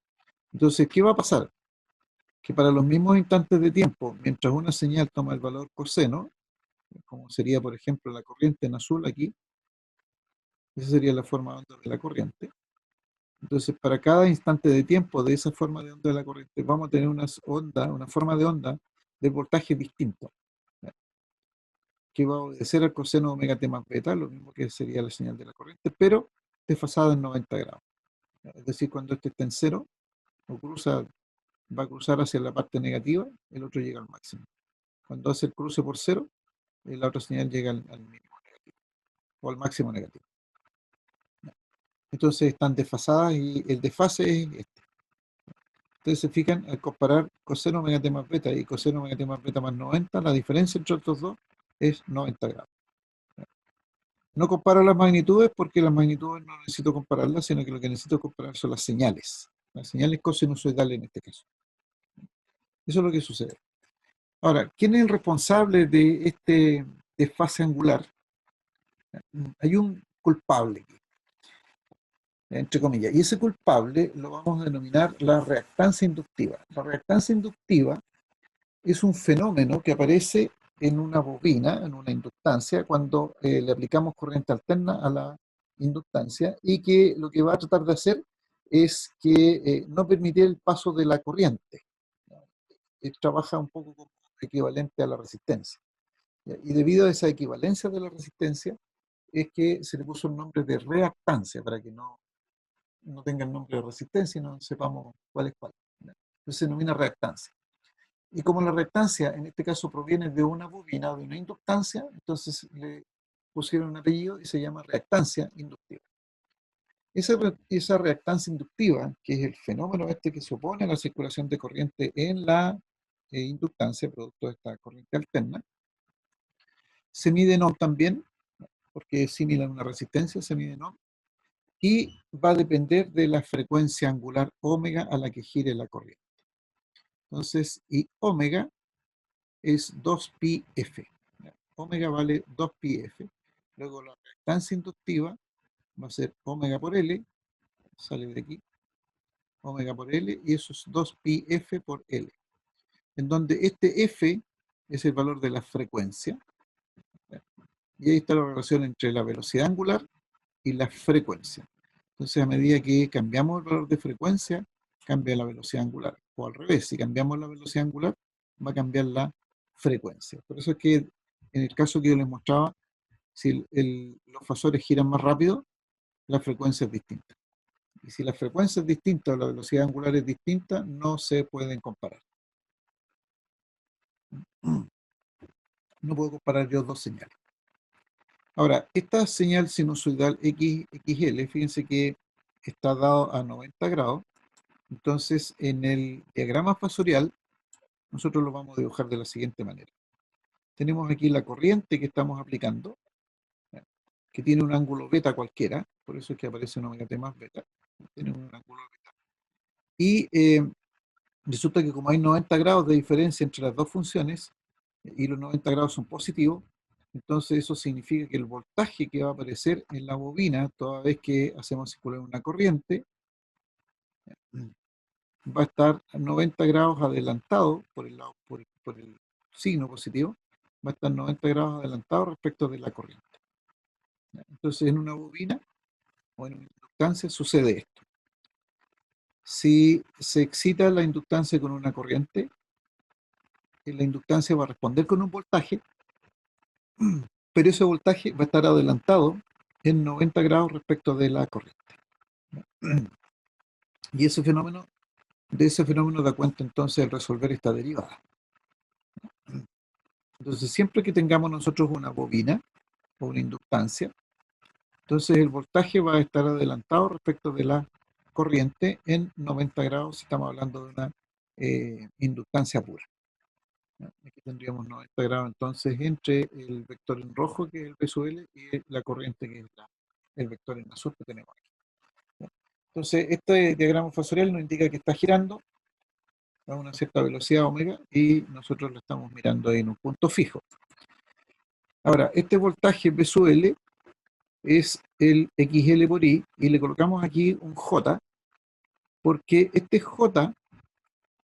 Entonces, ¿qué va a pasar? Que para los mismos instantes de tiempo, mientras una señal toma el valor coseno, como sería, por ejemplo, la corriente en azul aquí, esa sería la forma de onda de la corriente. Entonces, para cada instante de tiempo de esa forma de onda de la corriente, vamos a tener una forma de onda de voltaje distinto, que va a obedecer al coseno omega t más beta, lo mismo que sería la señal de la corriente, pero desfasada en 90 grados. Es decir, cuando este está en cero, va a cruzar hacia la parte negativa, el otro llega al máximo. Cuando hace el cruce por cero, la otra señal llega al mínimo negativo, o al máximo negativo. Entonces están desfasadas, y el desfase es este. Ustedes se fijan, al comparar coseno omega t más beta y coseno omega t más beta más 90, la diferencia entre estos dos es 90 grados. No comparo las magnitudes porque las magnitudes no necesito compararlas, sino que lo que necesito comparar son las señales cosinusoidales en este caso. Eso es lo que sucede. Ahora, ¿quién es el responsable de este desfase angular? Hay un culpable aquí. entre comillas. Y ese culpable lo vamos a denominar la reactancia inductiva. La reactancia inductiva es un fenómeno que aparece en una bobina, en una inductancia, cuando le aplicamos corriente alterna a la inductancia y que lo que va a tratar de hacer es que no permitir el paso de la corriente. Trabaja un poco como equivalente a la resistencia. Y debido a esa equivalencia de la resistencia, es que se le puso el nombre de reactancia, para que no tenga el nombre de resistencia y no sepamos cuál es cuál. Entonces se denomina reactancia. Y como la reactancia en este caso proviene de una bobina o de una inductancia, entonces le pusieron un apellido y se llama reactancia inductiva. Esa reactancia inductiva, que es el fenómeno este que se opone a la circulación de corriente en la inductancia, producto de esta corriente alterna, se mide en ohm también, porque es similar a una resistencia, se mide en ohm, y va a depender de la frecuencia angular omega a la que gire la corriente. Entonces, y omega es 2πf. Omega vale 2πf. Luego la reactancia inductiva va a ser omega por L, sale de aquí, omega por L, y eso es 2πf por L. En donde este F es el valor de la frecuencia. Y ahí está la relación entre la velocidad angular y la frecuencia. Entonces, a medida que cambiamos el valor de frecuencia, cambia la velocidad angular. O al revés, si cambiamos la velocidad angular, va a cambiar la frecuencia. Por eso es que en el caso que yo les mostraba, si los fasores giran más rápido, la frecuencia es distinta. Y si la frecuencia es distinta o la velocidad angular es distinta, no se pueden comparar. No puedo comparar yo dos señales. Ahora, esta señal sinusoidal XL, fíjense que está dado a 90 grados. Entonces, en el diagrama fasorial, nosotros lo vamos a dibujar de la siguiente manera. Tenemos aquí la corriente que estamos aplicando, que tiene un ángulo beta cualquiera, por eso es que aparece un omega t más beta. Tiene un ángulo beta. Y resulta que como hay 90 grados de diferencia entre las dos funciones, y los 90 grados son positivos, entonces eso significa que el voltaje que va a aparecer en la bobina toda vez que hacemos circular una corriente va a estar a 90 grados adelantado por el signo positivo, va a estar 90 grados adelantado respecto de la corriente. Entonces en una bobina o en una inductancia sucede esto. Si se excita la inductancia con una corriente, la inductancia va a responder con un voltaje, pero ese voltaje va a estar adelantado en 90 grados respecto de la corriente. Y de ese fenómeno da cuenta entonces el resolver esta derivada. Entonces siempre que tengamos nosotros una bobina o una inductancia, entonces el voltaje va a estar adelantado respecto de la corriente en 90 grados si estamos hablando de una inductancia pura. Aquí tendríamos 90 grados entonces entre el vector en rojo, que es el P sub L, y la corriente, que es el vector en azul que tenemos aquí. Entonces este diagrama fasorial nos indica que está girando a una cierta velocidad omega y nosotros lo estamos mirando ahí en un punto fijo. Ahora, este voltaje P sub L es el XL por I, y le colocamos aquí un J, porque este J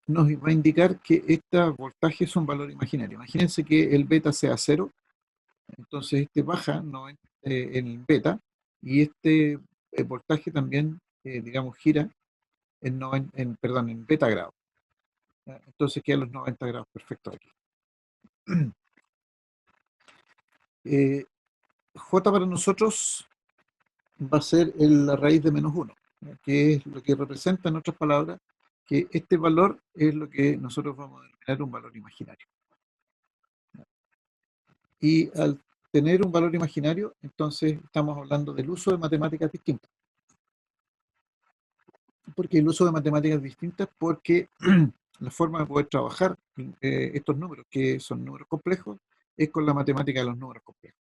nos va a indicar que este voltaje es un valor imaginario. Imagínense que el beta sea 0, entonces este baja en el beta, y este voltaje también, digamos, gira en beta grados. Entonces quedan los 90 grados perfectos aquí. J para nosotros va a ser la raíz de -1, que es lo que representa, en otras palabras, que este valor es lo que nosotros vamos a denominar un valor imaginario. Y al tener un valor imaginario, entonces estamos hablando del uso de matemáticas distintas. ¿Por qué el uso de matemáticas distintas? Porque la forma de poder trabajar estos números, que son números complejos, es con la matemática de los números complejos.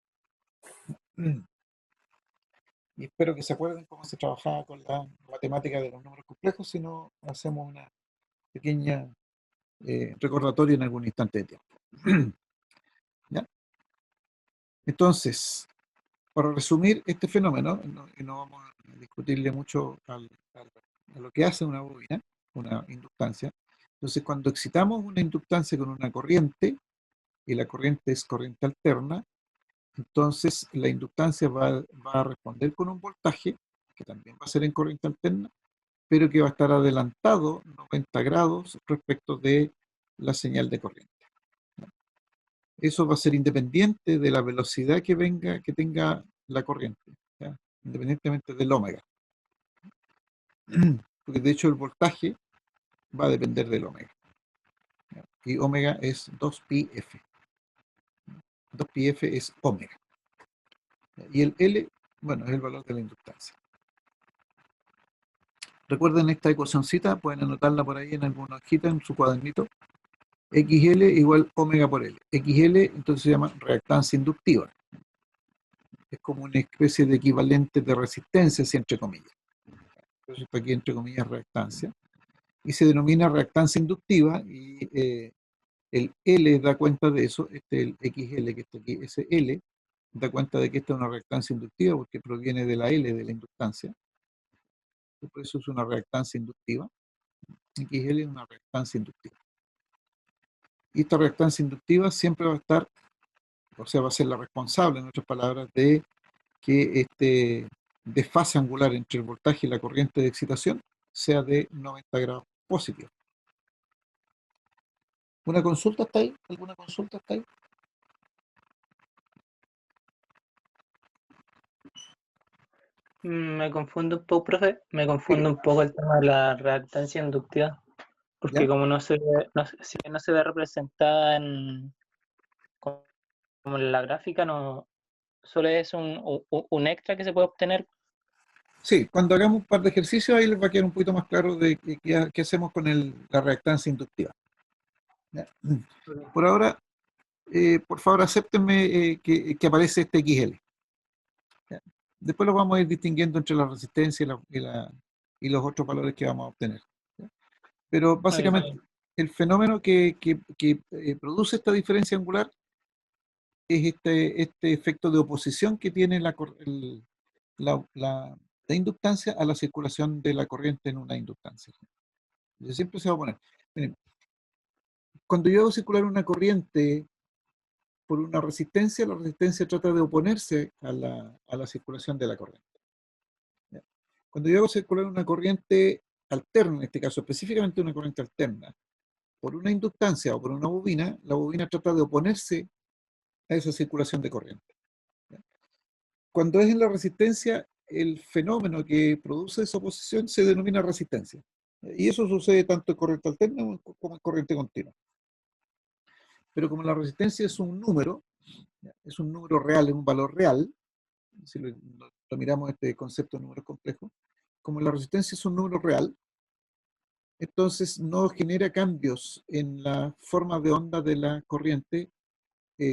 Y espero que se acuerden cómo se trabajaba con la matemática de los números complejos, si no hacemos una pequeña recordatorio en algún instante de tiempo. ¿Ya? Entonces, para resumir este fenómeno, y no vamos a discutirle mucho a lo que hace una bobina, una inductancia. Entonces, cuando excitamos una inductancia con una corriente, y la corriente es corriente alterna, entonces la inductancia va a responder con un voltaje, que también va a ser en corriente alterna, pero que va a estar adelantado 90 grados respecto de la señal de corriente. Eso va a ser independiente de la velocidad que tenga la corriente, ¿ya? Independientemente del ómega. Porque de hecho el voltaje va a depender del ómega, ¿ya? Y ómega es 2πf. 2πf es ómega. Y el L, bueno, es el valor de la inductancia. Recuerden esta ecuacióncita, pueden anotarla por ahí en alguna hojita, en su cuadernito. XL igual omega por L. XL entonces se llama reactancia inductiva. Es como una especie de equivalente de resistencia, así entre comillas. Entonces aquí entre comillas reactancia. Y se denomina reactancia inductiva y el L da cuenta de eso, el XL que está aquí, ese L da cuenta de que esta es una reactancia inductiva porque proviene de la L de la inductancia. Por eso es una reactancia inductiva. XL es una reactancia inductiva. Y esta reactancia inductiva siempre va a estar, o sea, va a ser la responsable, en otras palabras, de que este desfase angular entre el voltaje y la corriente de excitación sea de 90 grados positivo. ¿Una consulta está ahí? ¿Alguna consulta está ahí? Me confundo un poco, profe, me confundo un poco el tema de la reactancia inductiva, porque ¿Ya? como si no se ve representada como en la gráfica, no solo es un extra que se puede obtener. Sí, cuando hagamos un par de ejercicios ahí les va a quedar un poquito más claro de qué hacemos con la reactancia inductiva. ¿Ya? Por ahora, por favor, acéptenme que aparece este XL. ¿Ya? Después lo vamos a ir distinguiendo entre la resistencia y los otros valores que vamos a obtener. ¿Ya? Pero básicamente el fenómeno que produce esta diferencia angular es este efecto de oposición que tiene la inductancia a la circulación de la corriente en una inductancia. Entonces, siempre se va a poner. Miren, cuando yo hago circular una corriente por una resistencia, la resistencia trata de oponerse a la circulación de la corriente. ¿Ya? Cuando yo hago circular una corriente alterna, en este caso específicamente una corriente alterna, por una inductancia o por una bobina, la bobina trata de oponerse a esa circulación de corriente. ¿Ya? Cuando es en la resistencia, el fenómeno que produce esa oposición se denomina resistencia. Y eso sucede tanto en corriente alterna como en corriente continua. Pero como la resistencia es un número real, es un valor real, si lo miramos este concepto de números complejos, como la resistencia es un número real, entonces no genera cambios en la forma de onda de la corriente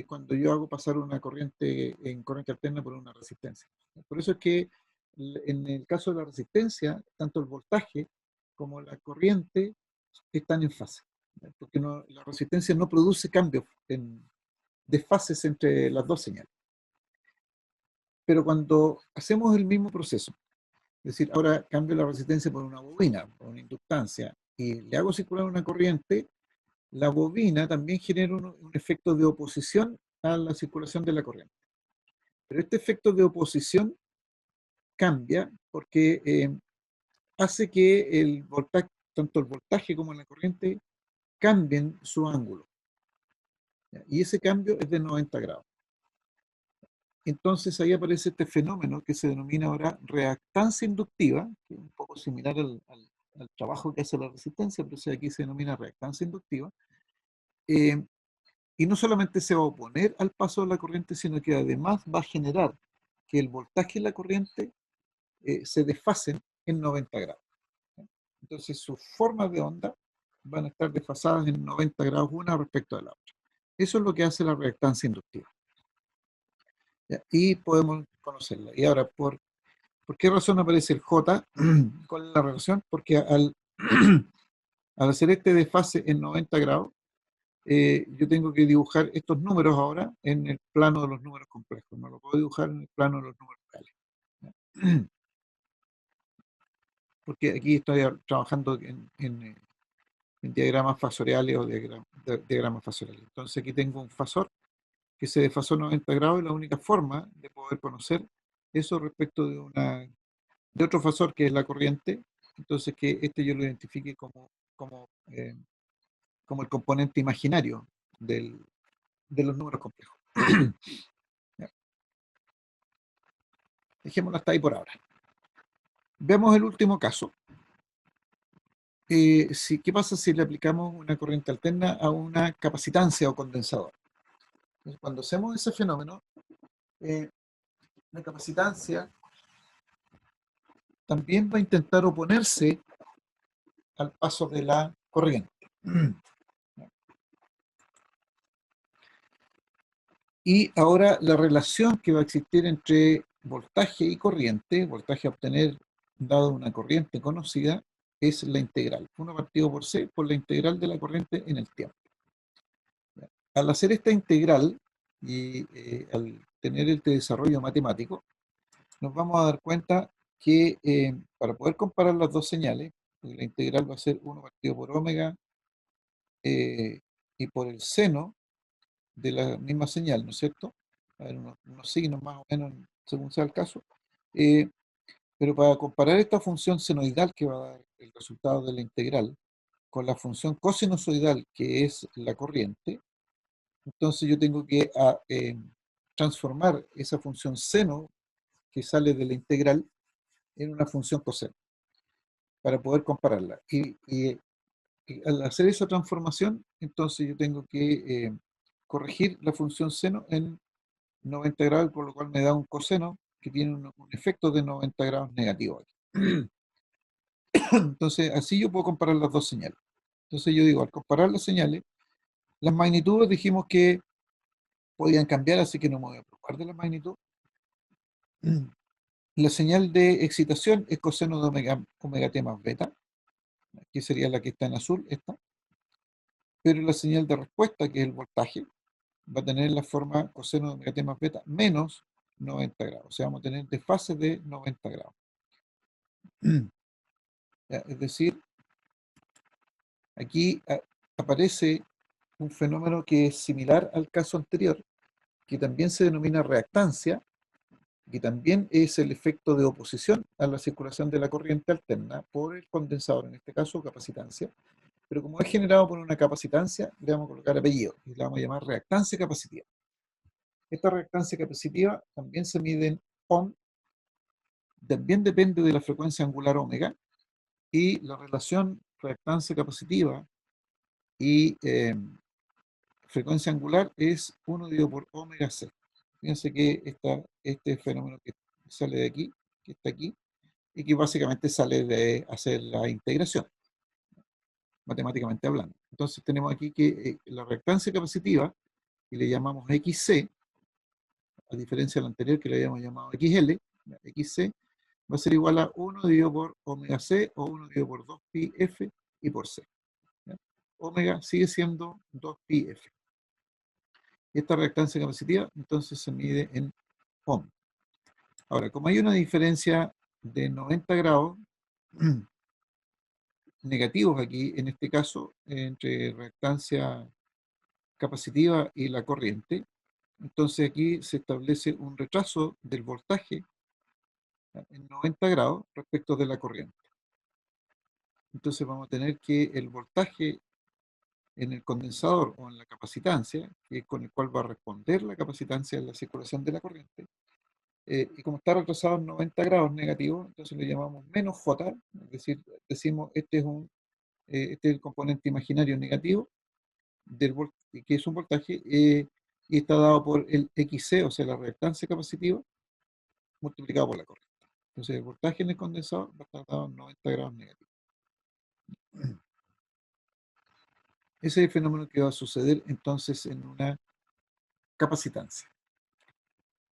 cuando yo hago pasar una corriente en corriente alterna por una resistencia. Por eso es que en el caso de la resistencia, tanto el voltaje como la corriente están en fase, porque la resistencia no produce cambios en desfases entre las dos señales. Pero cuando hacemos el mismo proceso, es decir, ahora cambio la resistencia por una bobina, por una inductancia, y le hago circular una corriente, la bobina también genera un efecto de oposición a la circulación de la corriente. Pero este efecto de oposición cambia porque hace que el voltaje, tanto el voltaje como la corriente cambien su ángulo. ¿Ya? Y ese cambio es de 90 grados. Entonces ahí aparece este fenómeno que se denomina ahora reactancia inductiva, que es un poco similar al trabajo que hace la resistencia, pero aquí se denomina reactancia inductiva. Y no solamente se va a oponer al paso de la corriente, sino que además va a generar que el voltaje y la corriente se desfasen en 90 grados. Entonces sus formas de onda van a estar desfasadas en 90 grados una respecto de la otra. Eso es lo que hace la reactancia inductiva. ¿Ya? Y podemos conocerla. Y ahora, ¿por qué razón aparece el J? ¿Cuál es la relación? Porque al hacer este desfase en 90 grados, yo tengo que dibujar estos números ahora en el plano de los números complejos. No lo puedo dibujar en el plano de los números reales. ¿Ya? Porque aquí estoy trabajando en diagramas fasoriales o diagramas fasoriales. Entonces aquí tengo un fasor que se desfasó 90 grados y la única forma de poder conocer eso respecto de otro fasor que es la corriente, entonces que este yo lo identifique como el componente imaginario de los números complejos. Ya. Dejémoslo hasta ahí por ahora. Veamos el último caso. ¿Qué pasa si le aplicamos una corriente alterna a una capacitancia o condensador? Entonces, cuando hacemos ese fenómeno, la capacitancia también va a intentar oponerse al paso de la corriente. Y ahora la relación que va a existir entre voltaje y corriente, voltaje a obtener dado una corriente conocida, es la integral. 1 partido por C por la integral de la corriente en el tiempo. Al hacer esta integral y al tener este desarrollo matemático, nos vamos a dar cuenta que para poder comparar las dos señales, la integral va a ser 1 partido por omega y por el seno de la misma señal, ¿no es cierto? A ver, unos signos más o menos según sea el caso. Pero para comparar esta función senoidal que va a dar el resultado de la integral con la función cosinusoidal que es la corriente, entonces yo tengo que transformar esa función seno que sale de la integral en una función coseno para poder compararla. Y al hacer esa transformación, entonces yo tengo que corregir la función seno en 90 grados, por lo cual me da un coseno que tiene un efecto de 90 grados negativo aquí. Entonces, así yo puedo comparar las dos señales. Entonces yo digo, al comparar las señales, las magnitudes dijimos que podían cambiar, así que no me voy a preocupar de la magnitud. La señal de excitación es coseno de omega t más beta, que sería la que está en azul, esta. Pero la señal de respuesta, que es el voltaje, va a tener la forma coseno de omega t más beta menos 90 grados. O sea, vamos a tener desfase de 90 grados. Es decir, aquí aparece un fenómeno que es similar al caso anterior, que también se denomina reactancia, que también es el efecto de oposición a la circulación de la corriente alterna por el condensador, en este caso capacitancia, pero como es generado por una capacitancia, le vamos a colocar apellido y la vamos a llamar reactancia capacitiva. Esta reactancia capacitiva también se mide en ohm, también depende de la frecuencia angular omega, y la relación reactancia capacitiva y frecuencia angular es 1 dividido por omega c. Fíjense que este fenómeno que sale de aquí, que está aquí, y que básicamente sale de hacer la integración, matemáticamente hablando. Entonces tenemos aquí que la reactancia capacitiva, y le llamamos XC, a diferencia de la anterior que le habíamos llamado XL, XC va a ser igual a 1 dividido por omega c o 1 dividido por 2 pi f y por c. ¿Ya? Omega sigue siendo 2 pi f. Y esta reactancia capacitiva entonces se mide en ohm. Ahora, como hay una diferencia de 90 grados negativos aquí, en este caso, entre reactancia capacitiva y la corriente, entonces aquí se establece un retraso del voltaje en 90 grados respecto de la corriente. Entonces vamos a tener que el voltaje en el condensador o en la capacitancia, que es con el cual va a responder la capacitancia en la circulación de la corriente, y como está retrasado en 90 grados negativos, entonces le llamamos menos J, es decir, decimos este es el componente imaginario negativo, que es un voltaje, y está dado por el XC, o sea, la reactancia capacitiva, multiplicado por la corriente. Entonces el voltaje en el condensador va a estar dado en 90 grados negativos. Ese es el fenómeno que va a suceder entonces en una capacitancia.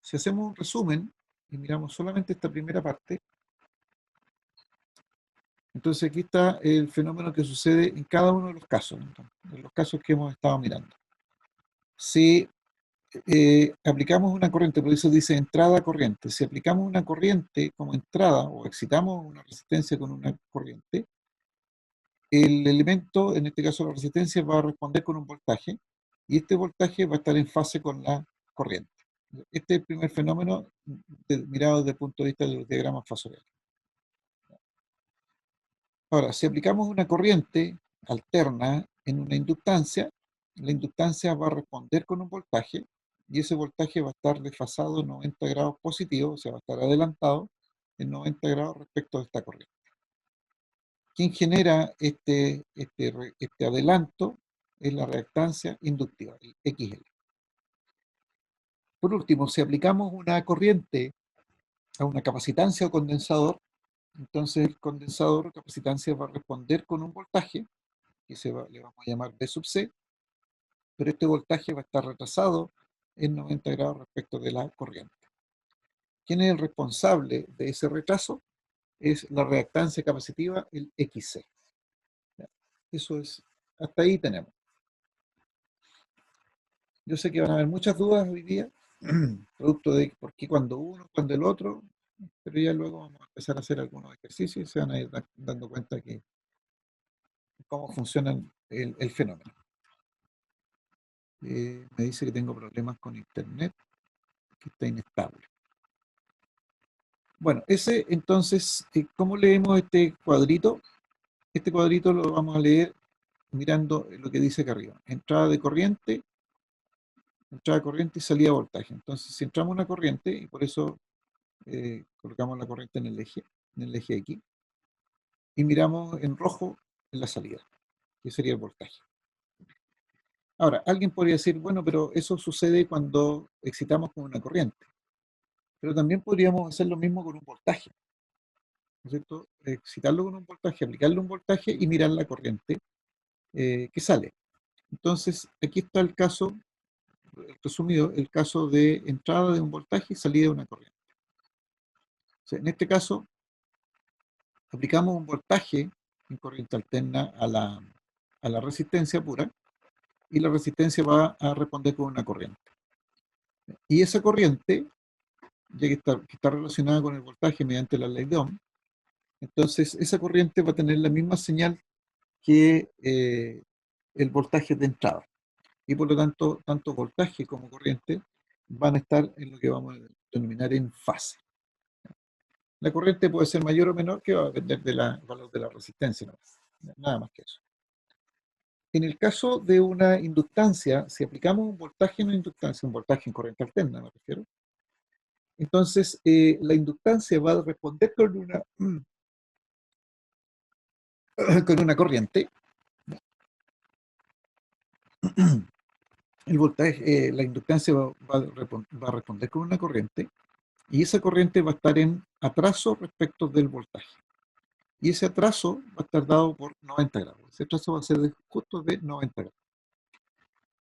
Si hacemos un resumen y miramos solamente esta primera parte, Entonces aquí está el fenómeno que sucede en cada uno de los casos, entonces, en los casos que hemos estado mirando. Si aplicamos una corriente, por eso dice entrada corriente, si aplicamos una corriente como entrada o excitamos una resistencia con una corriente, el elemento, en este caso la resistencia, va a responder con un voltaje y este voltaje va a estar en fase con la corriente. Este es el primer fenómeno mirado desde el punto de vista de los diagramas fasoriales. Ahora, si aplicamos una corriente alterna en una inductancia, la inductancia va a responder con un voltaje y ese voltaje va a estar desfasado en 90 grados positivos, o sea, va a estar adelantado en 90 grados respecto a esta corriente. Quien genera este adelanto es la reactancia inductiva, el XL. Por último, si aplicamos una corriente a una capacitancia o condensador, entonces el condensador o capacitancia va a responder con un voltaje, que le vamos a llamar B sub C, pero este voltaje va a estar retrasado en 90 grados respecto de la corriente. ¿Quién es el responsable de ese retraso? Es la reactancia capacitiva, el XC. Eso es, hasta ahí tenemos. Yo sé que van a haber muchas dudas hoy día, producto de por qué cuando uno, cuando el otro, pero ya luego vamos a empezar a hacer algunos ejercicios y se van a ir dando cuenta que cómo funciona el fenómeno. Me dice que tengo problemas con internet, que está inestable. Bueno, ese entonces, ¿cómo leemos este cuadrito? Este cuadrito lo vamos a leer mirando lo que dice acá arriba. Entrada corriente y salida de voltaje. Entonces, si entramos una corriente, y por eso colocamos la corriente en el eje X, y miramos en rojo en la salida, que sería el voltaje. Ahora, alguien podría decir, bueno, pero eso sucede cuando excitamos con una corriente. Pero también podríamos hacer lo mismo con un voltaje, ¿no es cierto? Excitarlo con un voltaje, aplicarle un voltaje y mirar la corriente que sale. Entonces, aquí está el caso, resumido, el caso de entrada de un voltaje y salida de una corriente. O sea, en este caso, aplicamos un voltaje en corriente alterna a la resistencia pura y la resistencia va a responder con una corriente. Y esa corriente, ya que está relacionada con el voltaje mediante la ley de Ohm, entonces esa corriente va a tener la misma señal que el voltaje de entrada. Y por lo tanto, tanto voltaje como corriente van a estar en lo que vamos a denominar en fase. La corriente puede ser mayor o menor, que va a depender del valor de la resistencia, nada más que eso. En el caso de una inductancia, si aplicamos un voltaje en una inductancia, un voltaje en corriente alterna me refiero, entonces la inductancia va a responder con una corriente. El voltaje, la inductancia va a responder con una corriente y esa corriente va a estar en atraso respecto del voltaje. Y ese atraso va a estar dado por 90 grados. Ese atraso va a ser justo de 90 grados.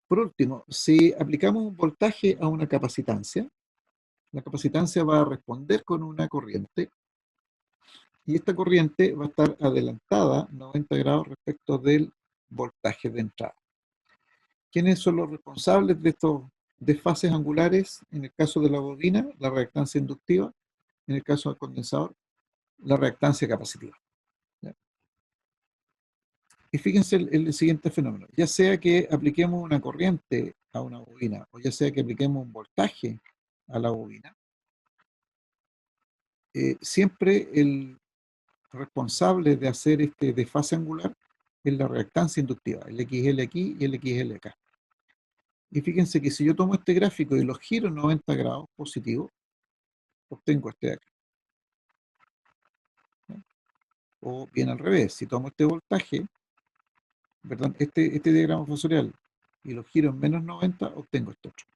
Por último, si aplicamos un voltaje a una capacitancia, la capacitancia va a responder con una corriente y esta corriente va a estar adelantada 90 grados respecto del voltaje de entrada. ¿Quiénes son los responsables de estos desfases angulares? En el caso de la bobina, la reactancia inductiva; en el caso del condensador, la reactancia capacitiva. ¿Ya? Y fíjense el siguiente fenómeno. Ya sea que apliquemos una corriente a una bobina o ya sea que apliquemos un voltaje a la bobina, siempre el responsable de hacer este desfase angular es la reactancia inductiva, el XL aquí y el XL acá. Y fíjense que si yo tomo este gráfico y lo giro en 90 grados positivo, obtengo este de acá. ¿No? O bien al revés, si tomo este voltaje, perdón, este diagrama fasorial y lo giro en menos 90, obtengo este otro.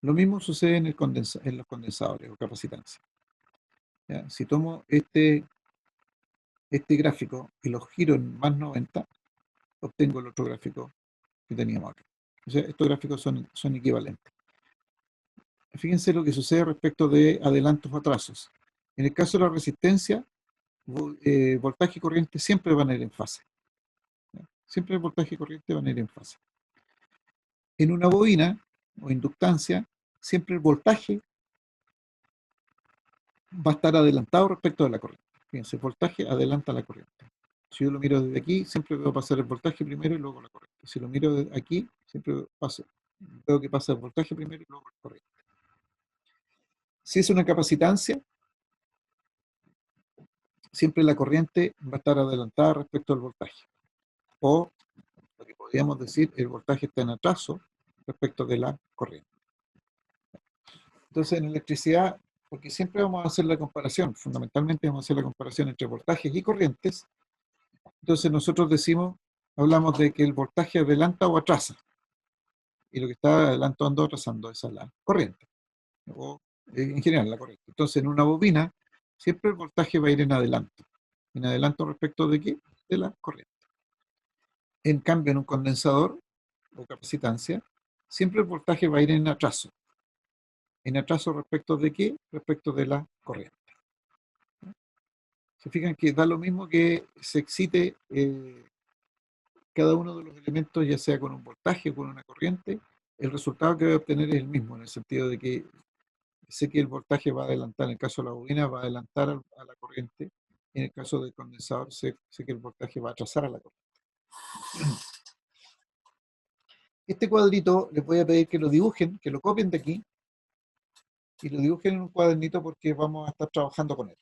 Lo mismo sucede en los condensadores o capacitancias. ¿Ya? Si tomo este gráfico y lo giro en más 90, obtengo el otro gráfico que teníamos acá. O sea, estos gráficos son equivalentes. Fíjense lo que sucede respecto de adelantos o atrasos. En el caso de la resistencia, voltaje y corriente siempre van a ir en fase. ¿Ya? Siempre el voltaje y corriente van a ir en fase. En una bobina o inductancia, siempre el voltaje va a estar adelantado respecto de la corriente. Fíjense, el voltaje adelanta la corriente. Si yo lo miro desde aquí, siempre veo pasar el voltaje primero y luego la corriente. Si lo miro desde aquí, siempre veo que pasa el voltaje primero y luego la corriente. Si es una capacitancia, siempre la corriente va a estar adelantada respecto al voltaje. O, lo que podríamos decir, el voltaje está en atraso respecto de la corriente. Entonces, en electricidad, porque siempre vamos a hacer la comparación, fundamentalmente vamos a hacer la comparación entre voltajes y corrientes, entonces nosotros hablamos de que el voltaje adelanta o atrasa, y lo que está adelantando o atrasando es a la corriente, o en general la corriente. Entonces, en una bobina, siempre el voltaje va a ir en adelanto. ¿En adelanto respecto de qué? De la corriente. En cambio, en un condensador o capacitancia, siempre el voltaje va a ir en atraso. ¿En atraso respecto de qué? Respecto de la corriente. Se fijan que da lo mismo que se excite cada uno de los elementos, ya sea con un voltaje o con una corriente, el resultado que voy a obtener es el mismo, en el sentido de que sé que el voltaje va a adelantar, en el caso de la bobina, va a adelantar a la corriente, en el caso del condensador sé que el voltaje va a atrasar a la corriente. Este cuadrito les voy a pedir que lo dibujen, que lo copien de aquí, y lo dibujen en un cuadernito porque vamos a estar trabajando con él.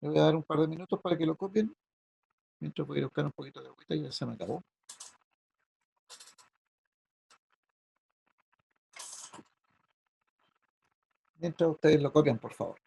Les voy a dar un par de minutos para que lo copien, mientras voy a buscar un poquito de agüita y ya se me acabó. Mientras ustedes lo copian, por favor.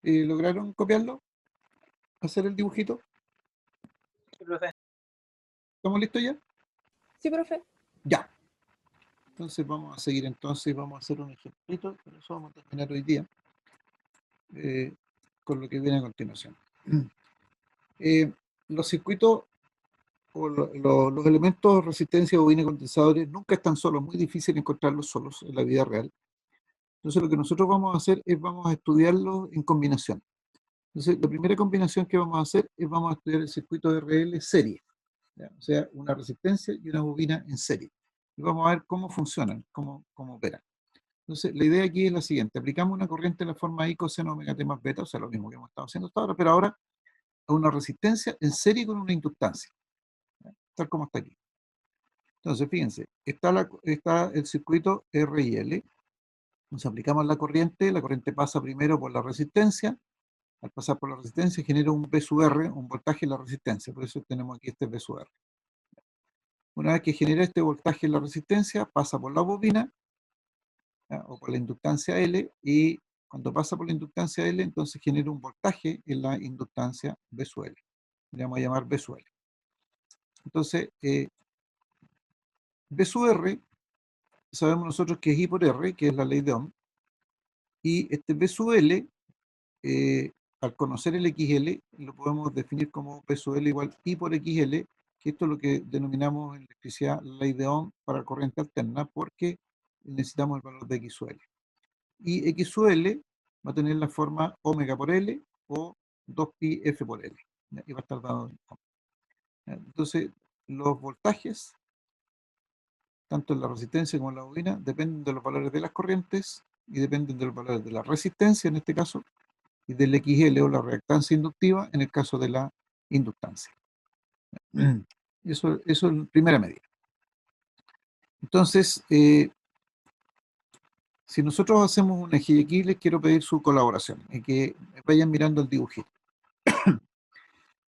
¿Lograron copiarlo? ¿Hacer el dibujito? Sí, profe. ¿Estamos listos ya? Sí, profe. Ya. Entonces vamos a seguir, entonces vamos a hacer un ejemplito, con eso vamos a terminar hoy día, con lo que viene a continuación. Los circuitos o los elementos de resistencia bobina y condensadores nunca están solos, muy difícil encontrarlos solos en la vida real. Entonces lo que nosotros vamos a hacer es vamos a estudiarlos en combinación. Entonces la primera combinación que vamos a hacer es vamos a estudiar el circuito de RL serie, ¿ya? O sea, una resistencia y una bobina en serie. Y vamos a ver cómo funcionan, cómo operan. Entonces, la idea aquí es la siguiente. Aplicamos una corriente en la forma I coseno omega t más beta, o sea, lo mismo que hemos estado haciendo hasta ahora, pero ahora a una resistencia en serie con una inductancia, ¿ya? Tal como está aquí. Entonces, fíjense, está el circuito R y L. Nos aplicamos la corriente pasa primero por la resistencia. Al pasar por la resistencia genera un V sub R, un voltaje en la resistencia, por eso tenemos aquí este V sub R. Una vez que genera este voltaje en la resistencia, pasa por la bobina, ¿ya? O por la inductancia L, y cuando pasa por la inductancia L, entonces genera un voltaje en la inductancia V sub L. Le vamos a llamar V sub L. Entonces, V sub R, sabemos nosotros que es I por R, que es la ley de Ohm, y este V sub L, al conocer el XL, lo podemos definir como V sub L igual I por XL, que esto es lo que denominamos en electricidad la ley de Ohm para corriente alterna, porque necesitamos el valor de X sub L. Y X sub L va a tener la forma omega por L o 2pi F por L, ¿ya? Y va a estar dado en ohm, ¿ya? Entonces, los voltajes, tanto en la resistencia como en la bobina, dependen de los valores de las corrientes y dependen de los valores de la resistencia, en este caso, y del XL o la reactancia inductiva, en el caso de la inductancia. Eso es primera medida. Entonces, si nosotros hacemos un eje, y aquí les quiero pedir su colaboración, y que vayan mirando el dibujito.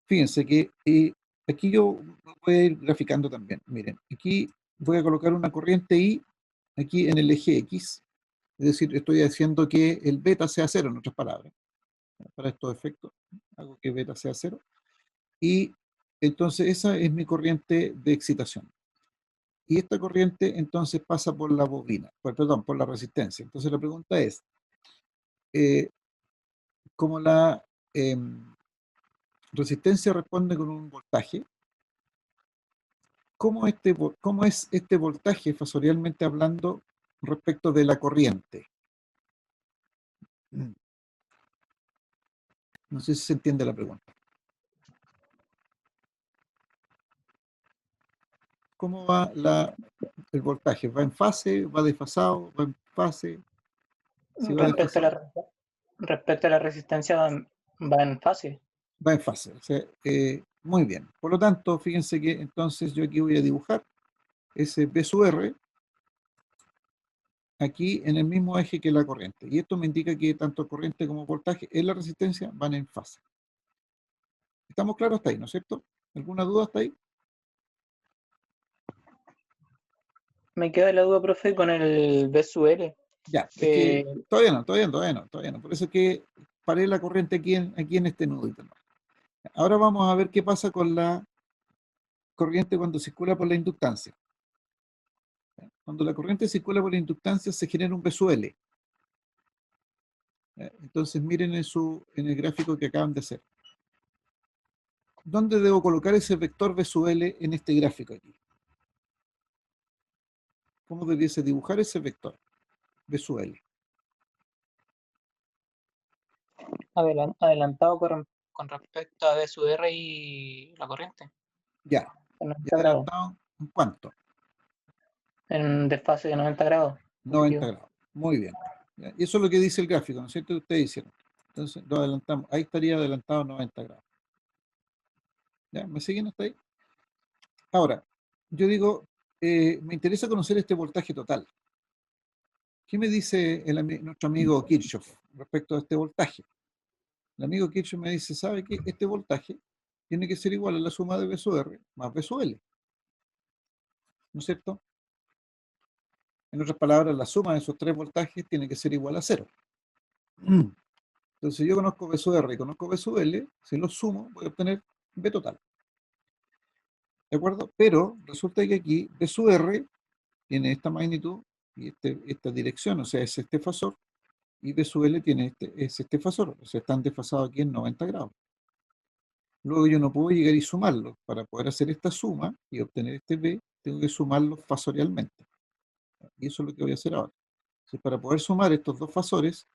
Fíjense que aquí yo voy a ir graficando también. Miren, aquí voy a colocar una corriente I aquí en el eje X, es decir, estoy haciendo que el beta sea cero, en otras palabras, para estos efectos, hago que beta sea cero, y entonces esa es mi corriente de excitación. Y esta corriente entonces pasa por la bobina, perdón, por la resistencia. Entonces la pregunta es, ¿cómo la resistencia responde con un voltaje? ¿Cómo es este voltaje fasorialmente hablando respecto de la corriente? No sé si se entiende la pregunta. ¿Cómo va el voltaje? ¿Va en fase? ¿Va desfasado? ¿Va en fase? Si va Respecto a desfasado, respecto a la resistencia va en fase. va en fase. O sea, muy bien. Por lo tanto, fíjense que entonces yo aquí voy a dibujar ese V sub R aquí en el mismo eje que la corriente. Y esto me indica que tanto corriente como voltaje en la resistencia van en fase. ¿Estamos claros hasta ahí, no es cierto? ¿Alguna duda hasta ahí? Me queda la duda, profe, con el BSUL. Ya, es que todavía no. Por eso es que paré la corriente aquí en este nudito, ¿no? Ahora vamos a ver qué pasa con la corriente cuando circula por la inductancia. Cuando la corriente circula por la inductancia se genera un V sub L. Entonces miren en el gráfico que acaban de hacer. ¿Dónde debo colocar ese vector V sub L en este gráfico aquí? ¿Cómo debiese dibujar ese vector V sub L? Adelantado con respecto a BSUR y la corriente. Ya, En ya 90 grados. adelantado, ¿en cuánto? En desfase de 90 grados. 90 grados. Muy bien. ¿Ya? Y eso es lo que dice el gráfico, ¿no es cierto? Ustedes hicieron. Entonces lo adelantamos. Ahí estaría adelantado 90 grados. ¿Ya? ¿Me siguen hasta ahí? Ahora, yo digo, me interesa conocer este voltaje total. ¿Qué me dice nuestro amigo Kirchhoff respecto a este voltaje? El amigo Kirchhoff me dice, ¿sabe qué? Este voltaje tiene que ser igual a la suma de V sub R más V sub L. ¿No es cierto? En otras palabras, la suma de esos tres voltajes tiene que ser igual a cero. Entonces yo conozco B sub R y conozco B sub L, si los sumo voy a obtener B total. ¿De acuerdo? Pero resulta que aquí B sub R tiene esta magnitud y esta dirección, o sea, es este fasor, y B sub L tiene este fasor, o sea, están desfasados aquí en 90 grados. Luego yo no puedo llegar y sumarlos. Para poder hacer esta suma y obtener este B, tengo que sumarlos fasorialmente. Y eso es lo que voy a hacer ahora. Entonces, para poder sumar estos dos fasores,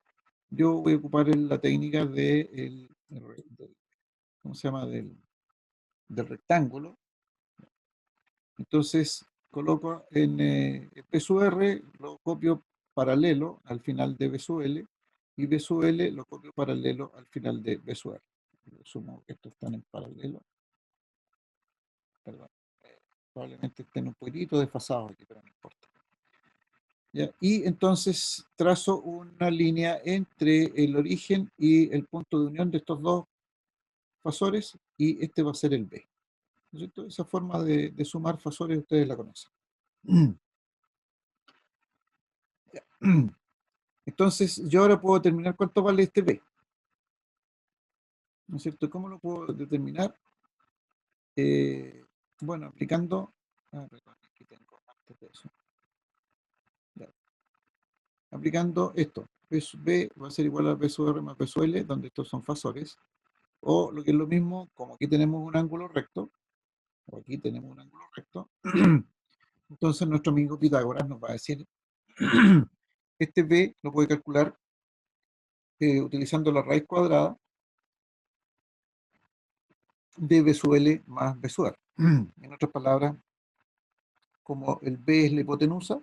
yo voy a ocupar la técnica ¿cómo se llama? Del rectángulo. Entonces, coloco en B sub R, lo copio paralelo al final de B sub L, y B sub L lo copio paralelo al final de B sub R. Yo sumo que estos están en paralelo. Perdón. Probablemente estén un poquitito desfasados aquí, pero no importa. ¿Ya? Y entonces trazo una línea entre el origen y el punto de unión de estos dos fasores, y este va a ser el B. ¿No es cierto? Esa forma de sumar fasores ustedes la conocen. Entonces, yo ahora puedo determinar cuánto vale este B. ¿No es cierto? ¿Cómo lo puedo determinar? Bueno, aplicando... perdón, aquí tengo antes de eso. Ya. Aplicando esto. B va a ser igual a B sub R más B sub L, donde estos son fasores. O lo que es lo mismo, como aquí tenemos un ángulo recto, o aquí tenemos un ángulo recto, entonces nuestro amigo Pitágoras nos va a decir, este B lo puede calcular utilizando la raíz cuadrada de B sub L más B sub R. En otras palabras, como el B es la hipotenusa,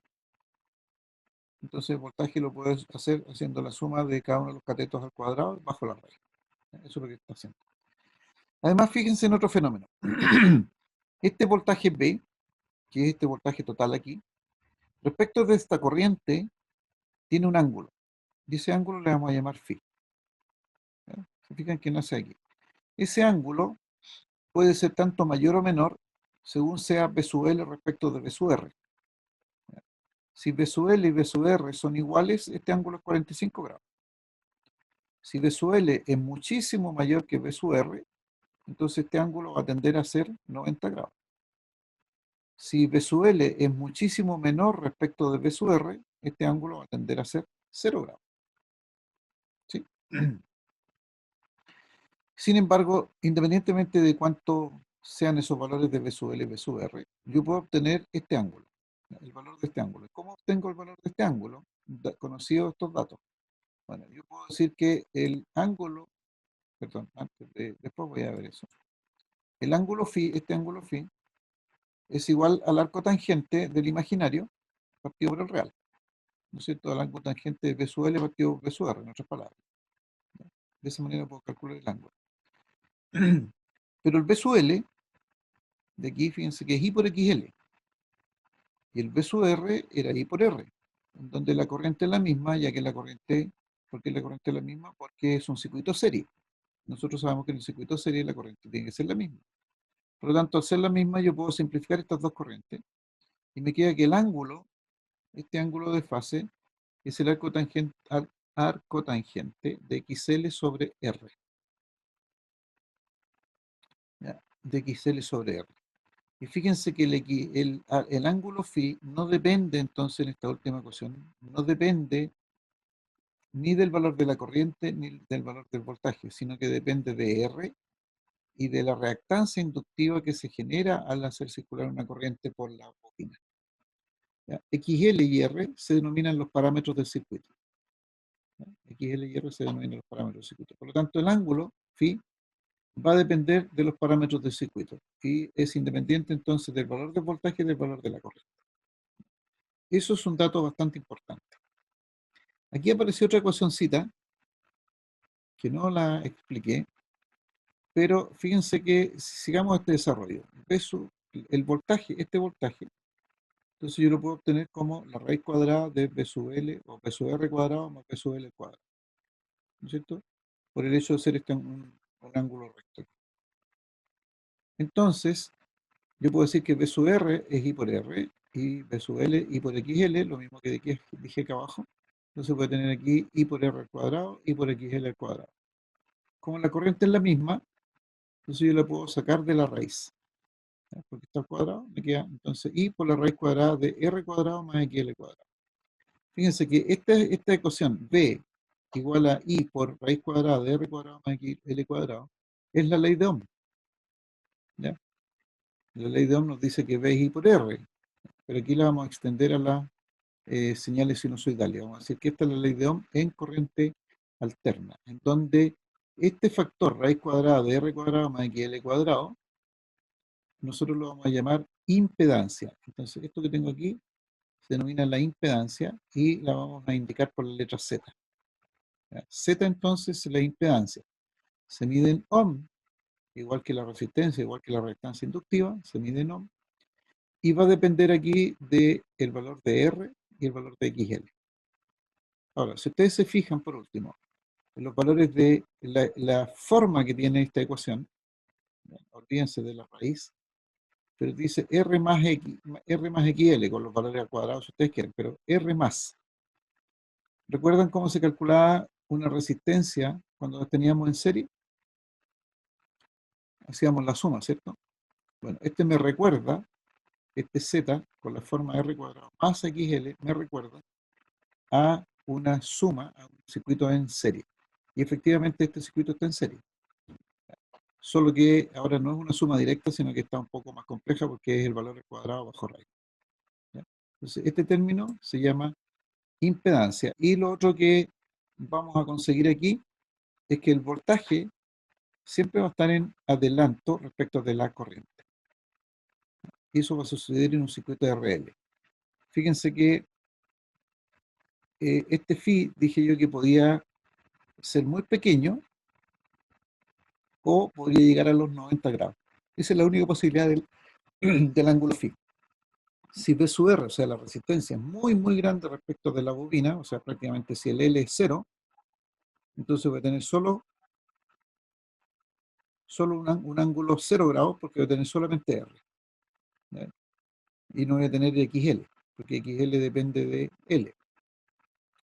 entonces el voltaje lo puedes hacer haciendo la suma de cada uno de los catetos al cuadrado bajo la raíz. Eso es lo que está haciendo. Además, fíjense en otro fenómeno. Este voltaje B, que es este voltaje total aquí, respecto de esta corriente, tiene un ángulo. Y ese ángulo le vamos a llamar phi. ¿Ya? Se fijan que nace aquí. Ese ángulo puede ser tanto mayor o menor según sea B sub L respecto de B sub R. ¿Ya? Si B sub L y B sub R son iguales, este ángulo es 45 grados. Si B sub L es muchísimo mayor que B sub R, entonces este ángulo va a tender a ser 90 grados. Si B sub L es muchísimo menor respecto de B sub R, este ángulo va a tender a ser 0 grados. ¿Sí? Sin embargo, independientemente de cuánto sean esos valores de B sub L y B sub R, yo puedo obtener este ángulo, el valor de este ángulo. ¿Cómo obtengo el valor de este ángulo? Conocido estos datos. Bueno, yo puedo decir que el ángulo, perdón, después voy a ver eso. El ángulo phi, este ángulo phi, es igual al arco tangente del imaginario partido por el real. ¿No es cierto? El ángulo tangente de B sub L partido por B sub R, en otras palabras. De esa manera puedo calcular el ángulo. Pero el B sub L, de aquí, fíjense que es I por XL. Y el B sub R era I por R, en donde la corriente es la misma, ya que la corriente, ¿por qué la corriente es la misma? Porque es un circuito serie. Nosotros sabemos que en el circuito serie la corriente tiene que ser la misma. Por lo tanto, al ser la misma, yo puedo simplificar estas dos corrientes. Y me queda que el ángulo, este ángulo de fase, es el arco tangente de XL sobre R. ¿Ya? De XL sobre R. Y fíjense que el ángulo phi no depende, entonces, en esta última ecuación, no depende ni del valor de la corriente ni del valor del voltaje, sino que depende de R y de la reactancia inductiva que se genera al hacer circular una corriente por la bobina. ¿Ya? XL y R se denominan los parámetros del circuito. ¿Ya? XL y R se denominan los parámetros del circuito. Por lo tanto, el ángulo phi va a depender de los parámetros del circuito y es independiente entonces del valor del voltaje y del valor de la corriente. Eso es un dato bastante importante. Aquí apareció otra ecuacióncita que no la expliqué, pero fíjense que si sigamos este desarrollo, el voltaje, este voltaje, entonces yo lo puedo obtener como la raíz cuadrada de B sub L o B sub R cuadrado más B sub L cuadrado. ¿No es cierto? Por el hecho de ser este un ángulo recto. Entonces, yo puedo decir que B sub R es I por R y B sub L I por XL, lo mismo que dije acá abajo. Entonces voy a tener aquí I por R al cuadrado, I por XL al cuadrado. Como la corriente es la misma, entonces yo la puedo sacar de la raíz. ¿Ya? Porque está al cuadrado, me queda entonces I por la raíz cuadrada de R cuadrado más XL cuadrado. Fíjense que esta ecuación B igual a I por raíz cuadrada de R cuadrado más XL cuadrado es la ley de Ohm. ¿Ya? La ley de Ohm nos dice que B es I por R, pero aquí la vamos a extender a las señales sinusoidales. Vamos a decir que esta es la ley de Ohm en corriente alterna, en donde este factor raíz cuadrada de R cuadrado más XL cuadrado, nosotros lo vamos a llamar impedancia. Entonces, esto que tengo aquí se denomina la impedancia y la vamos a indicar por la letra Z. ¿Ya? Z entonces es la impedancia. Se mide en ohm, igual que la resistencia, igual que la reactancia inductiva, se mide en ohm. Y va a depender aquí del valor de R y el valor de XL. Ahora, si ustedes se fijan por último, en los valores de la forma que tiene esta ecuación, olvídense de la raíz, pero dice R más XL con los valores al cuadrado si ustedes quieren, pero R más. ¿Recuerdan cómo se calculaba una resistencia cuando la teníamos en serie? Hacíamos la suma, ¿cierto? Bueno, este me recuerda, este Z con la forma R cuadrado más XL, me recuerda a una suma, a un circuito en serie. Y efectivamente este circuito está en serie. Solo que ahora no es una suma directa, sino que está un poco más compleja porque es el valor al cuadrado bajo raíz. ¿Ya? Entonces, este término se llama impedancia. Y lo otro que vamos a conseguir aquí es que el voltaje siempre va a estar en adelanto respecto de la corriente. Y eso va a suceder en un circuito de RL. Fíjense que este phi dije yo que podía ser muy pequeño o podría llegar a los 90 grados. Esa es la única posibilidad del ángulo phi. Si V sub R, o sea, la resistencia es muy, muy grande respecto de la bobina, o sea, prácticamente si el L es 0, entonces voy a tener solo un ángulo 0 grados porque voy a tener solamente R. ¿Ya? Y no voy a tener XL, porque XL depende de L.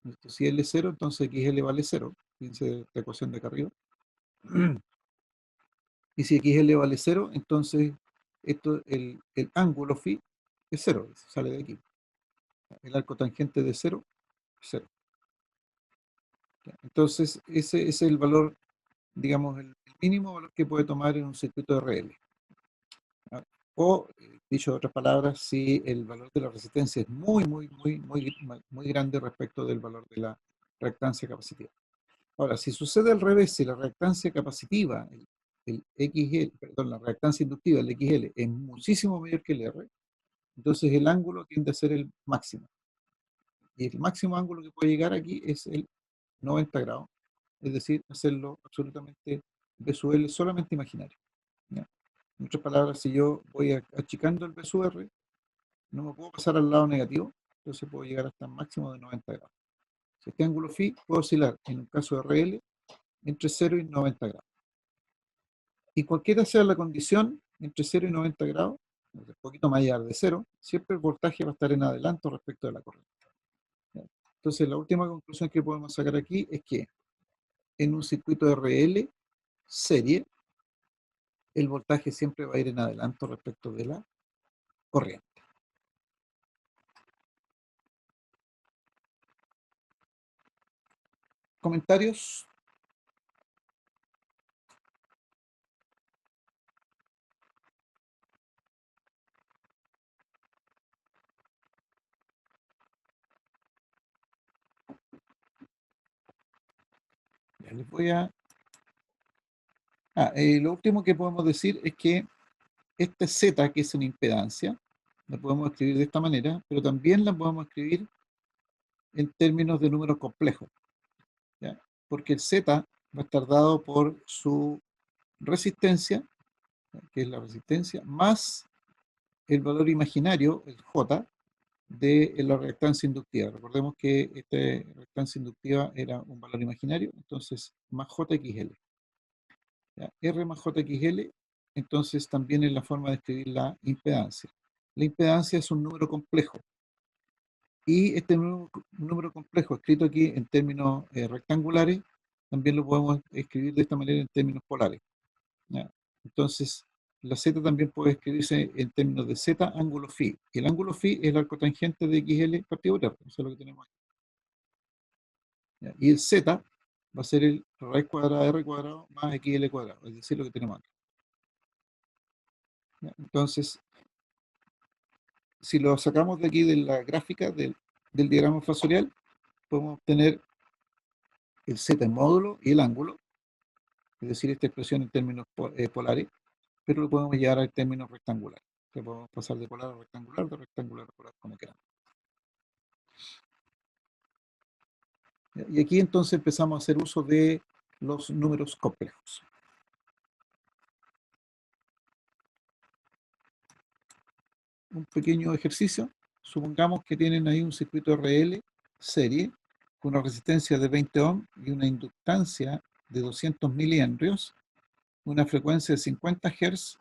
Entonces, si L es 0, entonces XL vale 0. Fíjense la ecuación de acá arriba. Y si XL vale 0, entonces el ángulo phi es 0, sale de aquí. El arco tangente de 0 es 0. Entonces, ese es el valor, digamos, el mínimo valor que puede tomar en un circuito de RL. ¿Ya? O, dicho de otras palabras, si el valor de la resistencia es muy, muy, muy, muy, muy grande respecto del valor de la reactancia capacitiva. Ahora, si sucede al revés, si la reactancia capacitiva, el XL, perdón, la reactancia inductiva, el XL, es muchísimo mayor que el R, entonces el ángulo tiende a ser el máximo. Y el máximo ángulo que puede llegar aquí es el 90 grados, es decir, hacerlo absolutamente V sub L solamente imaginario. ¿Ya? En otras palabras, si yo voy achicando el V sub R, no me puedo pasar al lado negativo, entonces puedo llegar hasta un máximo de 90 grados. Si este ángulo phi puede oscilar, en un caso de RL, entre 0 y 90 grados. Y cualquiera sea la condición, entre 0 y 90 grados, un poquito más allá de 0, siempre el voltaje va a estar en adelanto respecto de la corriente. ¿Ya? Entonces, la última conclusión que podemos sacar aquí es que en un circuito de RL serie, el voltaje siempre va a ir en adelanto respecto de la corriente. ¿Comentarios? Ya les voy a... lo último que podemos decir es que esta Z, que es una impedancia, la podemos escribir de esta manera, pero también la podemos escribir en términos de números complejos, ¿ya? Porque el Z va a estar dado por su resistencia, ¿ya? Que es la resistencia, más el valor imaginario, el J, de la reactancia inductiva. Recordemos que esta reactancia inductiva era un valor imaginario, entonces más JXL. ¿Ya? R más JXL, entonces también es la forma de escribir la impedancia. La impedancia es un número complejo. Y este número complejo, escrito aquí en términos rectangulares, también lo podemos escribir de esta manera en términos polares. ¿Ya? Entonces, la z también puede escribirse en términos de z ángulo phi. Y el ángulo phi es el arco tangente de XL partido por R. Eso es lo que tenemos aquí. ¿Ya? Y el z va a ser el raíz cuadrada de R cuadrado más XL cuadrado, es decir, lo que tenemos aquí. ¿Ya? Entonces, si lo sacamos de aquí de la gráfica del diagrama fasorial, podemos obtener el z en módulo y el ángulo, es decir, esta expresión en términos polares, pero lo podemos llevar a términos rectangulares. Que podemos pasar de polar a rectangular, de rectangular a polar, como queramos. Y aquí entonces empezamos a hacer uso de los números complejos. Un pequeño ejercicio. Supongamos que tienen ahí un circuito RL serie con una resistencia de 20 ohm y una inductancia de 200 miliamperes, una frecuencia de 50 Hz.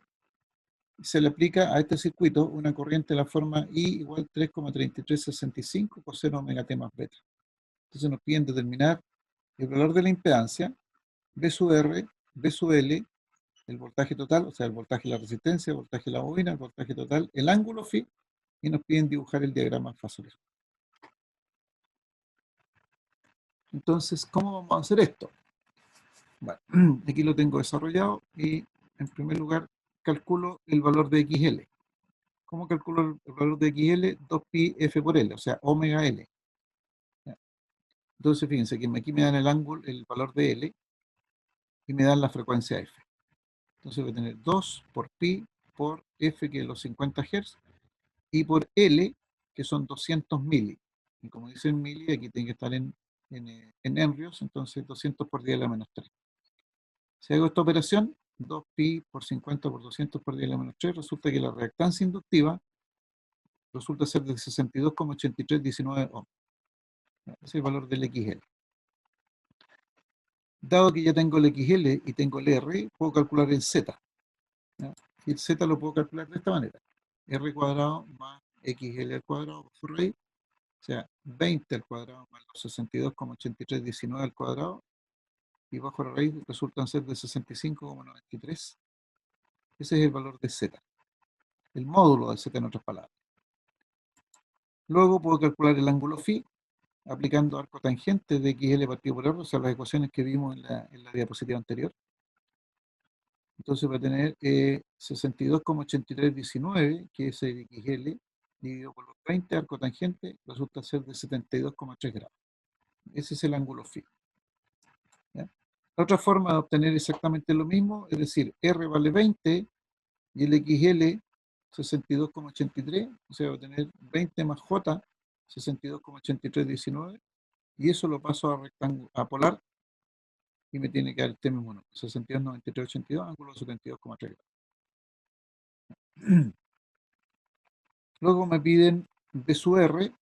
Se le aplica a este circuito una corriente de la forma I igual 3,3365 coseno omega t más beta. Entonces nos piden determinar el valor de la impedancia, V sub R, V sub L, el voltaje total, o sea, el voltaje de la resistencia, el voltaje de la bobina, el voltaje total, el ángulo phi, y nos piden dibujar el diagrama fasorial. Entonces, ¿cómo vamos a hacer esto? Bueno, aquí lo tengo desarrollado y, en primer lugar, calculo el valor de XL. ¿Cómo calculo el valor de XL? 2pi f por L, o sea, omega L. Entonces, fíjense que aquí me dan el ángulo, el valor de L, y me dan la frecuencia F. Entonces voy a tener 2 por pi por F, que es los 50 Hz, y por L, que son 200 mili. Y como dicen mili, aquí tiene que estar en henrios, entonces 200 por 10 a la menos 3. Si hago esta operación, 2pi por 50 por 200 por 10 a la menos 3, resulta que la reactancia inductiva resulta ser de 62,8319 ohm. Ese es el valor del XL. Dado que ya tengo el XL y tengo el R, puedo calcular el Z. ¿Ya? Y el Z lo puedo calcular de esta manera. R cuadrado más XL al cuadrado por su raíz, o sea, 20 al cuadrado más los 62,8319 al cuadrado, y bajo la raíz resultan ser de 65,93. Ese es el valor de Z, el módulo de Z en otras palabras. Luego puedo calcular el ángulo phi, aplicando arco tangente de XL partido por R, o sea, las ecuaciones que vimos en la diapositiva anterior. Entonces va a tener 62,8319, que es el XL, dividido por los 20, arco tangente, resulta ser de 72,3 grados. Ese es el ángulo phi. ¿Ya? La otra forma de obtener exactamente lo mismo, es decir, R vale 20 y el XL 62,83, o sea, va a tener 20 más J, 62,8319, y eso lo paso a polar, y me tiene que dar este mismo número, 62,9382, ángulo 72,3 grados. Luego me piden V sub R,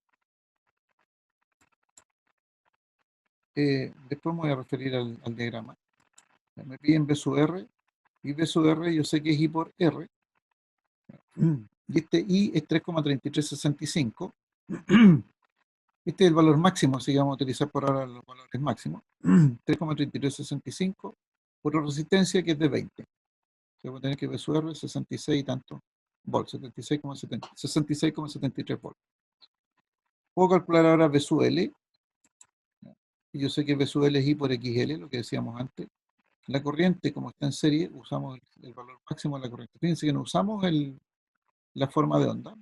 después me voy a referir al diagrama. Me piden V sub R, y V sub R yo sé que es I por R, y este I es 3,3365. Este es el valor máximo, así que vamos a utilizar por ahora los valores máximos. 3,3365 por la resistencia, que es de 20. Se va a tener que V sub R 66 y tanto volts, 66,73 volts. Puedo calcular ahora V sub L, y yo sé que V sub L es I por XL, lo que decíamos antes. La corriente, como está en serie, usamos el valor máximo de la corriente. Fíjense que no usamos la forma de onda.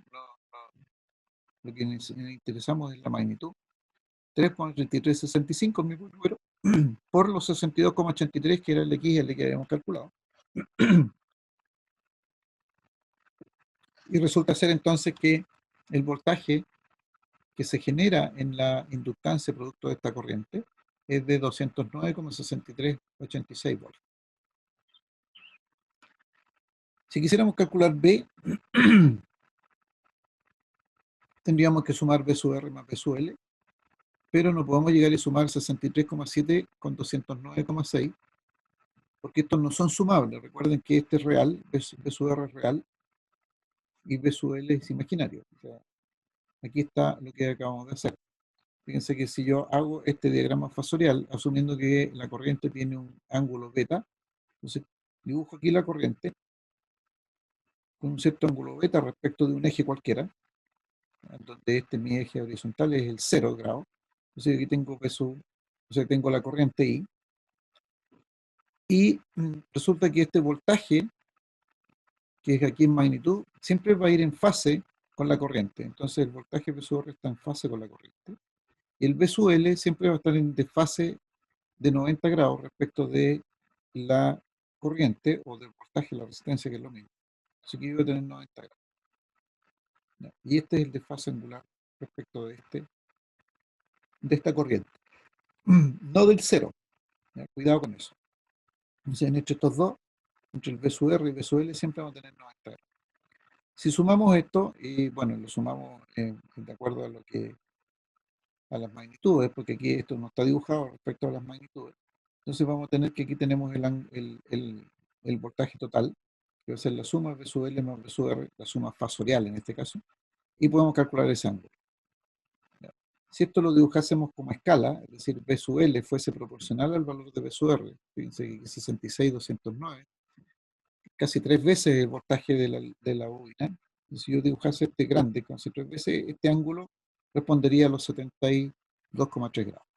Lo que nos interesamos es la magnitud. 3,3365 es mi número, por los 62,83, que era el XL que habíamos calculado. Y resulta ser entonces que el voltaje que se genera en la inductancia producto de esta corriente es de 209,6386 volts. Si quisiéramos calcular B, tendríamos que sumar B sub R más B sub L, pero no podemos llegar a sumar 63,7 con 209,6, porque estos no son sumables. Recuerden que este es real, B sub R es real, y B sub L es imaginario. O sea, aquí está lo que acabamos de hacer. Fíjense que si yo hago este diagrama fasorial, asumiendo que la corriente tiene un ángulo beta, entonces dibujo aquí la corriente con un cierto ángulo beta respecto de un eje cualquiera, donde mi eje horizontal es el 0 grado. Entonces aquí tengo peso, o sea, tengo la corriente I, y resulta que este voltaje, que es aquí en magnitud, siempre va a ir en fase con la corriente. Entonces el voltaje V sub R está en fase con la corriente. Y el V sub L siempre va a estar en desfase de 90 grados respecto de la corriente o del voltaje, la resistencia, que es lo mismo. Así que yo voy a tener 90 grados. ¿Ya? Y este es el desfase angular respecto de esta corriente. No del cero. ¿Ya? Cuidado con eso. Entonces, entre estos dos, entre el V sub R y V sub L, siempre vamos a tener 90 grados. Si sumamos esto, y bueno, lo sumamos de acuerdo a las magnitudes, porque aquí esto no está dibujado respecto a las magnitudes, entonces vamos a tener que aquí tenemos el voltaje total, que va a ser la suma V sub L más V sub R, la suma fasorial en este caso, y podemos calcular ese ángulo. ¿Ya? Si esto lo dibujásemos como escala, es decir, V sub L fuese proporcional al valor de V sub R, fíjense que 66,209, casi 3 veces el voltaje de la bobina. Si yo dibujase este grande, casi 3 veces, este ángulo respondería a los 72,3 grados.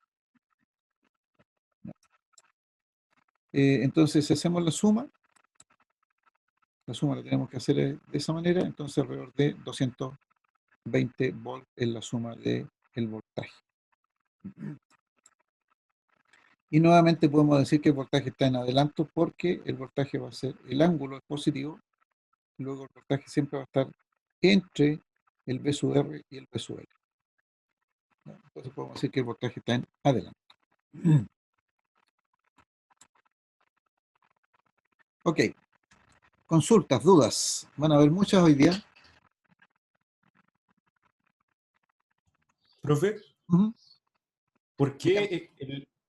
Entonces, si hacemos la suma la tenemos que hacer de esa manera, entonces alrededor de 220 volts es la suma del voltaje. Y nuevamente podemos decir que el voltaje está en adelanto porque el voltaje va a ser, el ángulo es positivo, luego el voltaje siempre va a estar entre el V sub R y el V sub L. Entonces podemos decir que el voltaje está en adelanto. Ok. Consultas, dudas. Van a haber muchas hoy día. Profe, Ujú. ¿por qué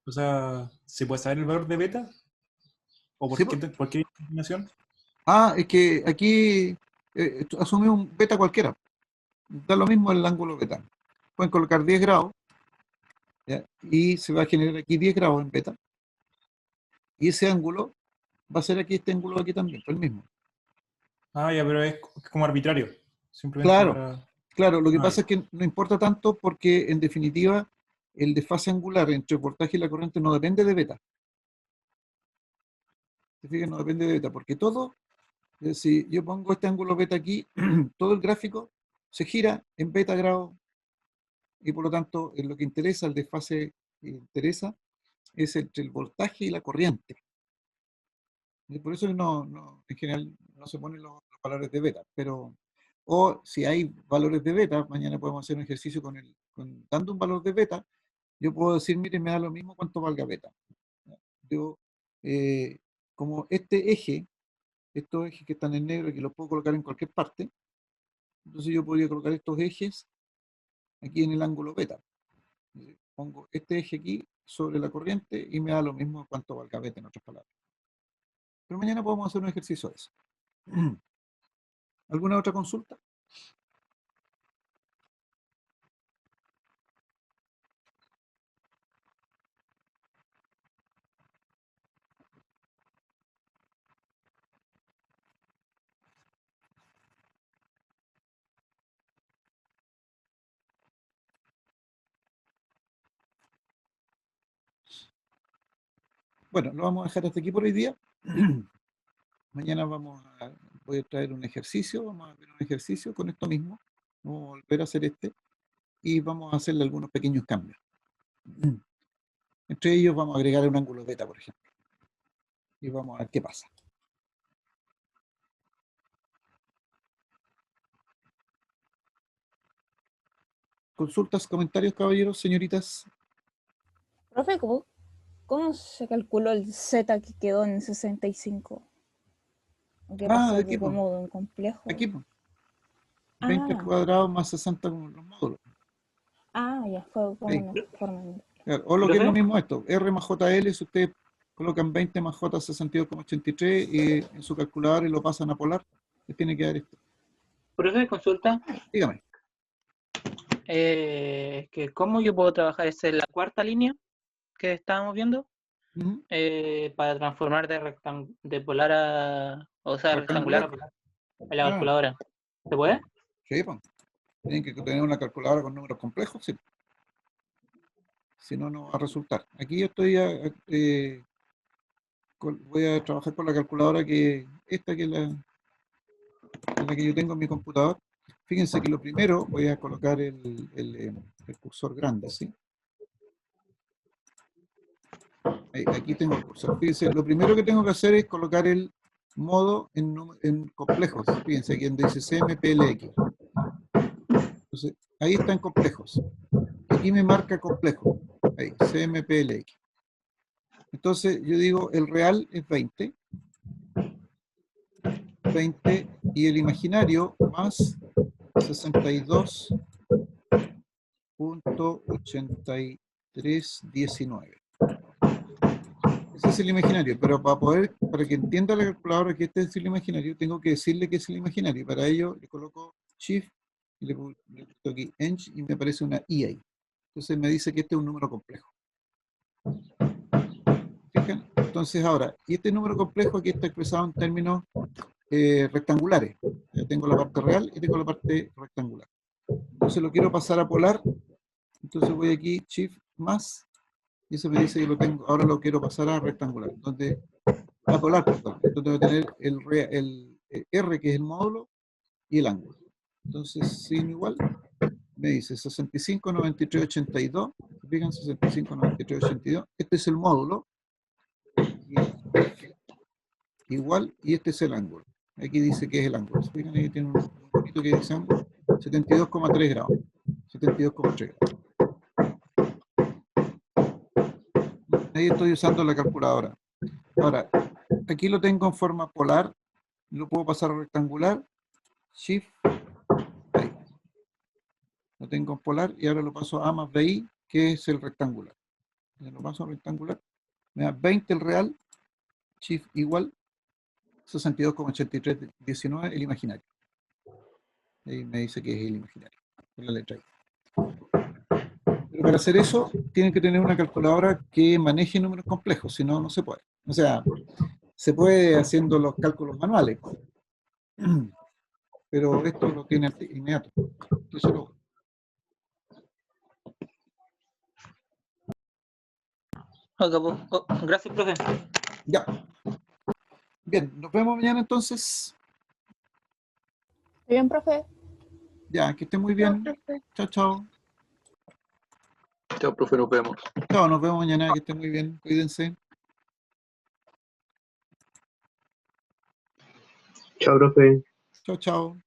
o sea, se puede saber el valor de beta? ¿O Sí, por qué combinación? es que aquí asumimos un beta cualquiera. Da lo mismo el ángulo beta. Pueden colocar 10 grados, ¿ya? Y se va a generar aquí 10 grados en beta. Y ese ángulo va a ser aquí este ángulo aquí también, el mismo. Ah, ya, pero es como arbitrario. Simplemente Claro, para... claro. Lo que Ah, pasa ya. es que no importa tanto porque en definitiva el desfase angular entre el voltaje y la corriente no depende de beta. ¿Se fijan? No depende de beta, porque todo, si yo pongo este ángulo beta aquí, todo el gráfico se gira en beta grado y por lo tanto en lo que interesa, el desfase que interesa es entre el voltaje y la corriente. Y por eso en general no se ponen los valores de beta, pero o si hay valores de beta, mañana podemos hacer un ejercicio dando un valor de beta, yo puedo decir, mire, me da lo mismo cuánto valga beta. Yo, como este eje, estos ejes que están en negro y que los puedo colocar en cualquier parte, entonces yo podría colocar estos ejes aquí en el ángulo beta. Pongo este eje aquí sobre la corriente y me da lo mismo cuánto valga beta, en otras palabras. Pero mañana podemos hacer un ejercicio de eso. ¿Alguna otra consulta? Bueno, lo vamos a dejar hasta aquí por hoy día. Mañana voy a traer un ejercicio, vamos a ver un ejercicio con esto mismo. Vamos a volver a hacer este y vamos a hacerle algunos pequeños cambios. Entre ellos vamos a agregar un ángulo beta, por ejemplo. Y vamos a ver qué pasa. ¿Consultas, comentarios, caballeros, señoritas? Profe, ¿cómo se calculó el Z que quedó en 65? ¿O qué pasó aquí Aquí, pues. como un complejo? Aquí, pues. 20 al cuadrado más 60 con los módulos. Ya fue como Ahí. una forma. Claro, o lo que es lo ¿Profe? mismo esto, R más JL, si ustedes colocan 20 más J 62,83 y en su calculador y lo pasan a polar, les tiene que dar esto. Profe, consulta. Dígame. que ¿cómo yo puedo trabajar? Esa es la cuarta línea que estábamos viendo. Ujú. Para transformar de polar a, o sea, rectangular a polar en la Ah, calculadora. ¿Se puede? sí, pues. Tienen que tener una calculadora con números complejos, sí. Si no, no va a resultar. Aquí yo estoy voy a trabajar con la calculadora que esta que es la que yo tengo en mi computador. Fíjense que lo primero voy a colocar el cursor grande, ¿sí? Aquí tengo el cursor. Fíjense, lo primero que tengo que hacer es colocar el modo en complejos. Fíjense aquí donde dice CMPLX. Entonces, ahí está en complejos. Aquí me marca complejo. Ahí, CMPLX. Entonces, yo digo, el real es 20. 20 y el imaginario más 62.8319. Ese es el imaginario, pero para que entienda la calculadora que este es el imaginario, tengo que decirle que es el imaginario. Para ello le coloco Shift y le pongo aquí Eng y me aparece una I ahí. Entonces me dice que este es un número complejo. ¿Fijan? Entonces ahora, y este número complejo aquí está expresado en términos rectangulares. Ya tengo la parte real y tengo la parte rectangular. Entonces lo quiero pasar a polar. Entonces voy aquí, Shift más, y eso me dice que lo tengo, ahora lo quiero pasar a rectangular. A polar, perdón. Entonces voy a tener el R, que es el módulo, y el ángulo. Entonces, sin igual, me dice 65, 93, 82. Fijan, 65, 93, 82. Este es el módulo. Igual, y este es el ángulo. Aquí dice que es el ángulo. Fijan, ahí tiene un poquito que dice ángulo. 72,3 grados. 72,3 grados. Ahí estoy usando la calculadora. Ahora, aquí lo tengo en forma polar. Lo puedo pasar a rectangular. Shift. Ahí. Lo tengo en polar y ahora lo paso a A más BI, que es el rectangular. Ya lo paso a rectangular. Me da 20 el real. Shift igual. 62,8319 el imaginario. Ahí me dice que es el imaginario. Con la letra I. Pero para hacer eso, tienen que tener una calculadora que maneje números complejos, si no, no se puede. O sea, se puede haciendo los cálculos manuales, pero esto lo tiene inmediato. Entonces, Gracias, profe. ya. Bien, nos vemos mañana entonces. Bien, profe. Ya, que esté muy bien. Chao, chao. Chao, profe, nos vemos. Chao, nos vemos mañana, que esté muy bien. Cuídense. Chao, profe. Chao, chao.